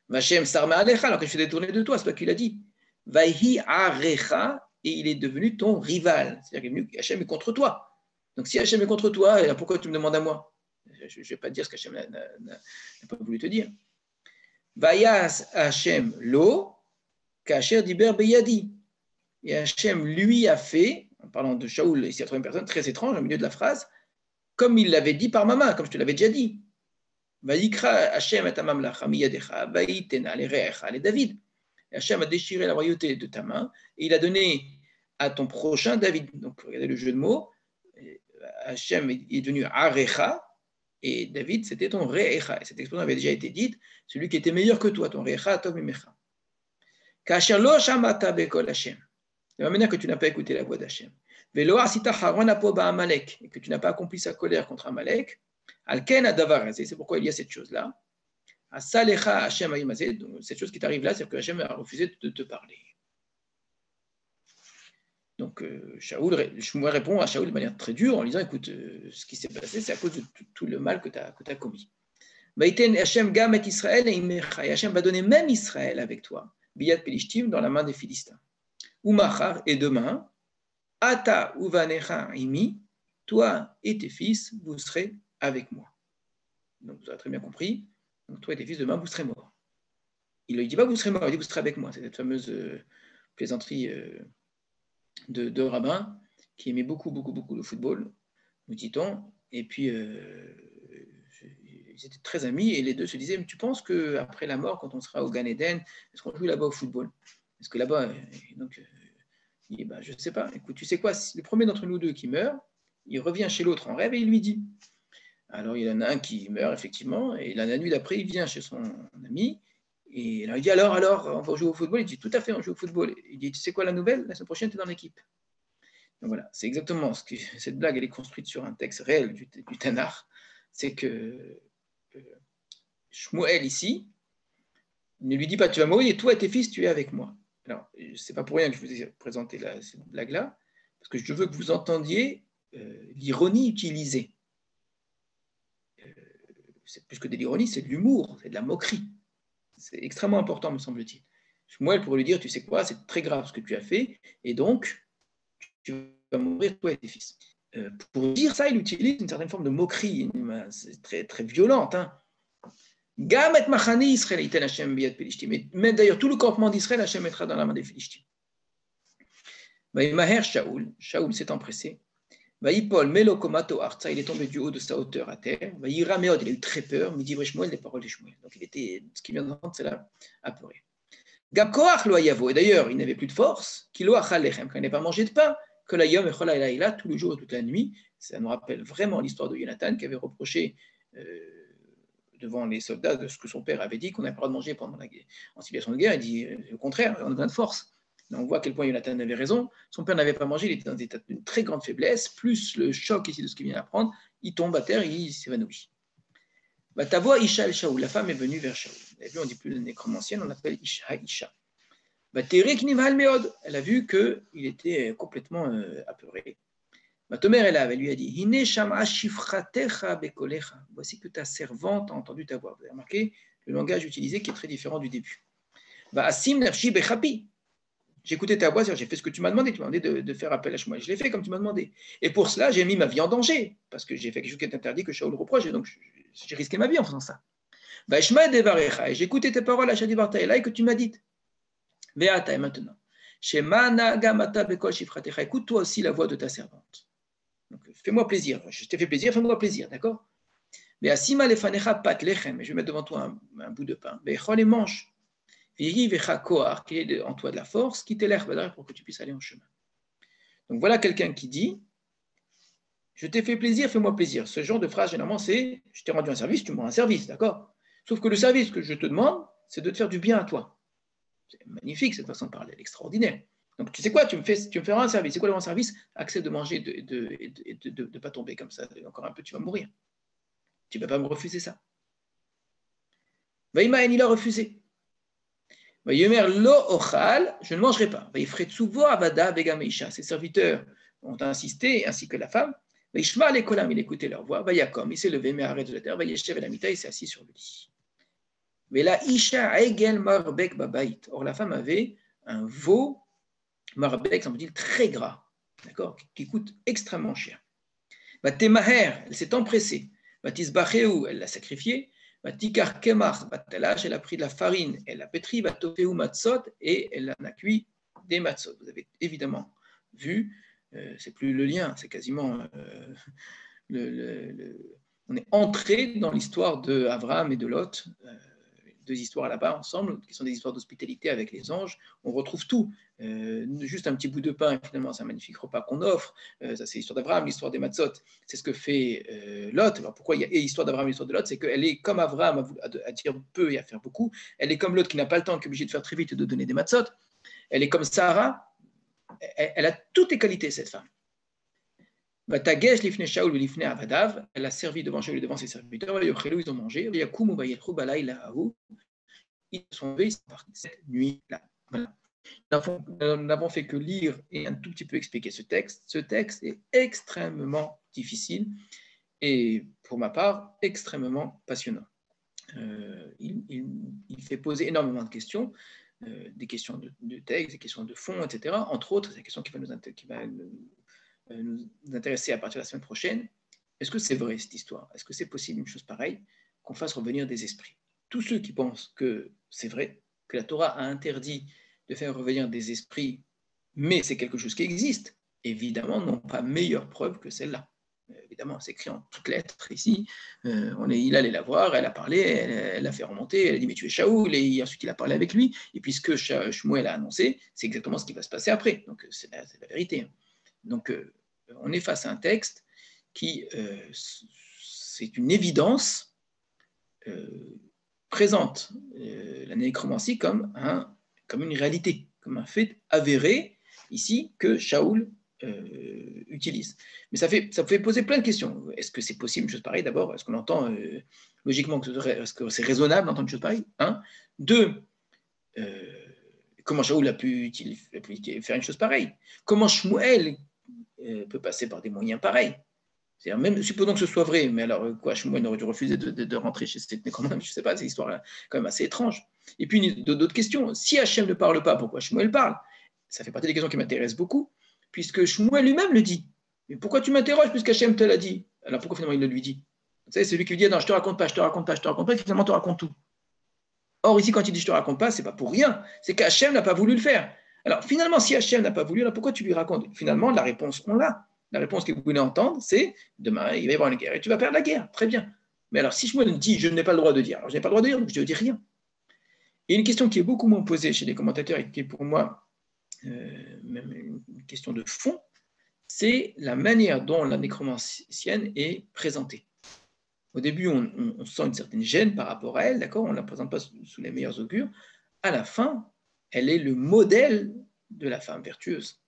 Vachem Sarma Alecha, alors que je suis détourné de toi, c'est toi qui l'as dit. Vaihi Arecha, et il est devenu ton rival. C'est-à-dire que Hachem est contre toi. Donc si Hachem est contre toi, pourquoi tu me demandes à moi? Je ne vais pas te dire ce qu'Hachem n'a pas voulu te dire. Vayas Hachem lo, Kacher Diber Beyadi. Et Hachem lui a fait, en parlant de Shaoul, ici à troisième personne, très étrange au milieu de la phrase, comme il l'avait dit par ma main, comme je te l'avais déjà dit. Vayikra Hachem et amamlach miyadecha, vayitena lerecha le David. Hachem a déchiré la royauté de ta main et il a donné à ton prochain David. Donc regardez le jeu de mots. Hachem est devenu Arecha et David c'était ton Reecha. Cette expression avait déjà été dite, celui qui était meilleur que toi, ton Reecha Tov Mimecha. Kasher lo shamata bekol Hachem. De la manière que tu n'as pas écouté la voix d'Hachem. Velo asita haron apo ba Amalek, et que tu n'as pas accompli sa colère contre Amalek. Alken adavar, c'est pourquoi il y a cette chose-là. Asalecha Hachem ayimazé, cette chose qui t'arrive là, c'est que Hachem a refusé de te parler. Donc Shmuel répond à Shaoul de manière très dure en lui disant, écoute, ce qui s'est passé, c'est à cause de tout le mal que tu as commis. Hachem gam et Israël et Hachem va donner même Israël avec toi, biyat pelishtim, dans la main des Philistins. Umachar, et demain, Ata uvanecha imi, toi et tes fils, vous serez avec moi. Donc vous avez très bien compris, donc toi et tes fils, demain, vous serez morts. Il ne dit pas vous serez morts, il dit vous serez avec moi. C'est cette fameuse plaisanterie de rabbin qui aimait beaucoup le football, nous dit-on, et puis ils étaient très amis, et les deux se disaient, mais tu penses qu'après la mort, quand on sera au Gan Eden, est-ce qu'on joue là-bas au football? Est-ce que là-bas, donc... Il dit, je ne sais pas, écoute, tu sais quoi, le premier d'entre nous deux qui meurt, il revient chez l'autre en rêve et il lui dit. Alors il y en a un qui meurt effectivement, et la nuit d'après, il vient chez son ami, et alors il dit, alors, on va jouer au football? Il dit, tout à fait, on joue au football. Il dit, tu sais quoi la nouvelle? La semaine prochaine, tu es dans l'équipe. Donc voilà, c'est exactement ce que cette blague, elle est construite sur un texte réel du Tanakh, c'est que Shmuel ici ne lui dit pas, tu vas mourir, et toi et tes fils, tu es avec moi. Alors, ce n'est pas pour rien que je vous ai présenté cette blague-là, parce que je veux que vous entendiez l'ironie utilisée. C'est plus que de l'ironie, c'est de l'humour, c'est de la moquerie. C'est extrêmement important, me semble-t-il. Moi, pour lui dire, tu sais quoi, c'est très grave ce que tu as fait, et donc, tu vas mourir, toi et tes fils. Pour dire ça, il utilise une certaine forme de moquerie, c'est très, très violente, hein. Même d'ailleurs, tout le campement d'Israël, Hachem mettra dans la main des Philistins. Shaoul s'est empressé. Il est tombé du haut de sa hauteur à terre. Il a eu très peur. Mais dit Shmuel, les paroles de Shmuel. Donc il était, ce qui vient d'entendre, c'est là, apeuré. Et d'ailleurs, il n'avait plus de force. Quand il n'a pas mangé de pain, que la yom et tout le jour et toute la nuit. Ça nous rappelle vraiment l'histoire de Jonathan qui avait reproché devant les soldats de ce que son père avait dit, qu'on n'avait pas le droit de manger pendant en situation de guerre. Il dit le contraire, on a besoin de force. On voit à quel point Jonathan avait raison. Son père n'avait pas mangé, il était dans un état d'une très grande faiblesse, plus le choc ici de ce qu'il vient d'apprendre, il tombe à terre et il s'évanouit. Ta voix, Isha el Shaoul, la femme est venue vers Shaoul. Vous avez vu, on ne dit plus le nécromancienne, on appelle Isha. Elle a vu qu'il était complètement apeuré. Ma mère est là, elle lui a dit, voici que ta servante a entendu ta voix. Vous avez remarqué le langage utilisé qui est très différent du début. J'ai écouté ta voix, j'ai fait ce que tu m'as demandé. Tu m'as demandé de faire appel à moi. Je l'ai fait comme tu m'as demandé. Et pour cela, j'ai mis ma vie en danger, parce que j'ai fait quelque chose qui est interdit, que Shaoul reproche, et donc j'ai risqué ma vie en faisant ça. Et j'ai écouté tes paroles à Shadivartaïla et que tu m'as dites. Veata, et maintenant. Écoute toi aussi la voix de ta servante. Donc, fais-moi plaisir. Je t'ai fait plaisir, fais-moi plaisir, d'accord? Mais asima lefanecha pat lechem, je vais mettre devant toi un bout de pain. Bechol et mange. Viri vecha koar, qui est en toi de la force, qui t'élève pour que tu puisses aller en chemin. Donc voilà quelqu'un qui dit, je t'ai fait plaisir, fais-moi plaisir. Ce genre de phrase, généralement, c'est, je t'ai rendu un service, tu me rends un service, d'accord? Sauf que le service que je te demande, c'est de te faire du bien à toi. C'est magnifique cette façon de parler, elle est extraordinaire. Donc, tu sais quoi, tu me fais un service. C'est quoi le service? Accepte de manger et de ne pas tomber comme ça. Encore un peu, tu vas mourir. Tu ne vas pas me refuser ça. Vaïmaen, il a refusé. Vayomer lo ochal, je ne mangerai pas. Vayifretsuvo avada vegameisha. Ses serviteurs ont insisté, ainsi que la femme. Vayishma lekolam, il écoutait leur voix. Vayakom, il s'est levé, mais arrête de la terre. Vayeshev elamita, il s'est assis sur le lit. Mais la isha egel marbek babait. Or la femme avait un veau marbek, semble-t-il, très gras, d'accord, qui coûte extrêmement cher. Batemaher, elle s'est empressée. Batisbacheu, elle l'a sacrifié. Batikar kemach, batelash, elle a pris de la farine, elle l'a pétrie. Batofeu matzot, et elle en a cuit des matzot. Vous avez évidemment vu, c'est plus le lien, c'est quasiment on est entré dans l'histoire de Abraham et de Lot. Deux histoires là-bas ensemble, qui sont des histoires d'hospitalité avec les anges. On retrouve tout. Juste un petit bout de pain, et finalement, c'est un magnifique repas qu'on offre. Ça, c'est l'histoire d'Abraham, l'histoire des matzot. C'est ce que fait Lot. Alors, pourquoi il y a l'histoire d'Abraham et l'histoire de Lot? C'est qu'elle est comme Abraham à dire peu et à faire beaucoup. Elle est comme Lot qui n'a pas le temps, qui est obligé de faire très vite et de donner des matzot. Elle est comme Sarah. Elle a toutes les qualités, cette femme. Elle a servi devant Shaoul et devant ses serviteurs. Ils ont mangé. Ils sont levés cette nuit-là. Voilà. Nous n'avons fait que lire et un tout petit peu expliquer ce texte. Ce texte est extrêmement difficile et, pour ma part, extrêmement passionnant. Il fait poser énormément de questions, des questions de texte, des questions de fond, etc. Entre autres, c'est la question qui va nous intéresser à partir de la semaine prochaine. Est-ce que c'est vrai cette histoire? Est-ce que c'est possible une chose pareille, qu'on fasse revenir des esprits? Tous ceux qui pensent que c'est vrai, que la Torah a interdit de faire revenir des esprits, mais c'est quelque chose qui existe, évidemment, n'ont pas meilleure preuve que celle-là. Évidemment, c'est écrit en toutes lettres ici. Il allait la voir, elle a parlé, elle a fait remonter, elle a dit mais tu es Shaoul, et ensuite il a parlé avec lui, et puis ce que Shmuel a annoncé, c'est exactement ce qui va se passer après. Donc c'est la vérité. Donc on est face à un texte qui, c'est une évidence, présente la nécromancie comme une réalité, comme un fait avéré ici que Shaoul utilise. Mais ça fait poser plein de questions. Est-ce que c'est possible une chose pareille? D'abord, est-ce qu'on entend logiquement est-ce que c'est raisonnable d'entendre une chose pareille? Deux, comment Shaoul a pu faire une chose pareille? Comment Shmuel peut passer par des moyens pareils? C'est-à-dire, même supposons que ce soit vrai, mais alors quoi, Shmuel aurait dû refuser de rentrer chez cette nécromancie, je ne sais pas, c'est une histoire quand même assez étrange. Et puis d'autres questions. Si Hachem ne parle pas, pourquoi Shmuel parle? Ça fait partie des questions qui m'intéressent beaucoup, puisque Shmuel lui-même le dit. Mais pourquoi tu m'interroges puisqu'Hachem te l'a dit? Alors pourquoi finalement il le lui dit? Vous savez, c'est lui qui lui dit non, je te raconte pas, je te raconte pas, je te raconte pas, et finalement tu racontes tout. Or ici, quand il dit je te raconte pas, c'est pas pour rien, c'est qu'Hachem n'a pas voulu le faire. Alors finalement, si Hachem n'a pas voulu, alors pourquoi tu lui racontes? Finalement, la réponse, on l'a. La réponse que vous voulez entendre, c'est demain, il va y avoir une guerre et tu vas perdre la guerre. Très bien. Mais alors, si je me dis, je n'ai pas le droit de dire, alors je n'ai pas le droit de dire, donc je ne dis rien. Et une question qui est beaucoup moins posée chez les commentateurs et qui est pour moi même une question de fond, c'est la manière dont la nécromancienne est présentée. Au début, on sent une certaine gêne par rapport à elle, d'accord? On ne la présente pas sous les meilleurs augures. À la fin, elle est le modèle de la femme vertueuse.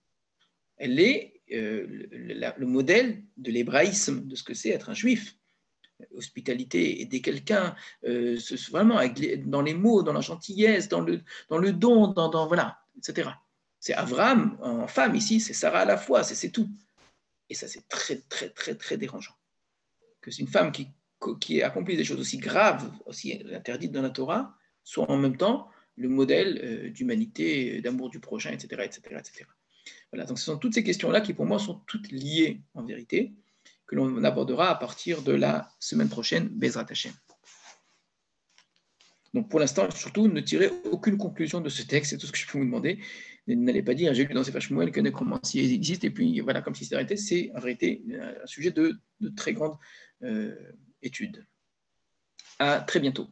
Elle est le modèle de l'hébraïsme, de ce que c'est être un juif. Hospitalité, aider quelqu'un, vraiment dans les mots, dans la gentillesse, dans le don, voilà, etc. C'est Abraham en femme ici, c'est Sarah à la fois, c'est tout. Et ça, c'est très, très, très, très dérangeant. Que c'est une femme qui accomplit des choses aussi graves, aussi interdites dans la Torah, soit en même temps le modèle d'humanité, d'amour du prochain, etc., etc., etc. Voilà, donc ce sont toutes ces questions-là qui, pour moi, sont toutes liées en vérité, que l'on abordera à partir de la semaine prochaine, Bezrat Hashem. Donc pour l'instant, surtout, ne tirez aucune conclusion de ce texte, c'est tout ce que je peux vous demander. N'allez pas dire, j'ai lu dans Sefer Shmuel que nécromancie existe, et puis voilà, comme si c'était arrêté, c'est en vérité un sujet de très grande étude. À très bientôt.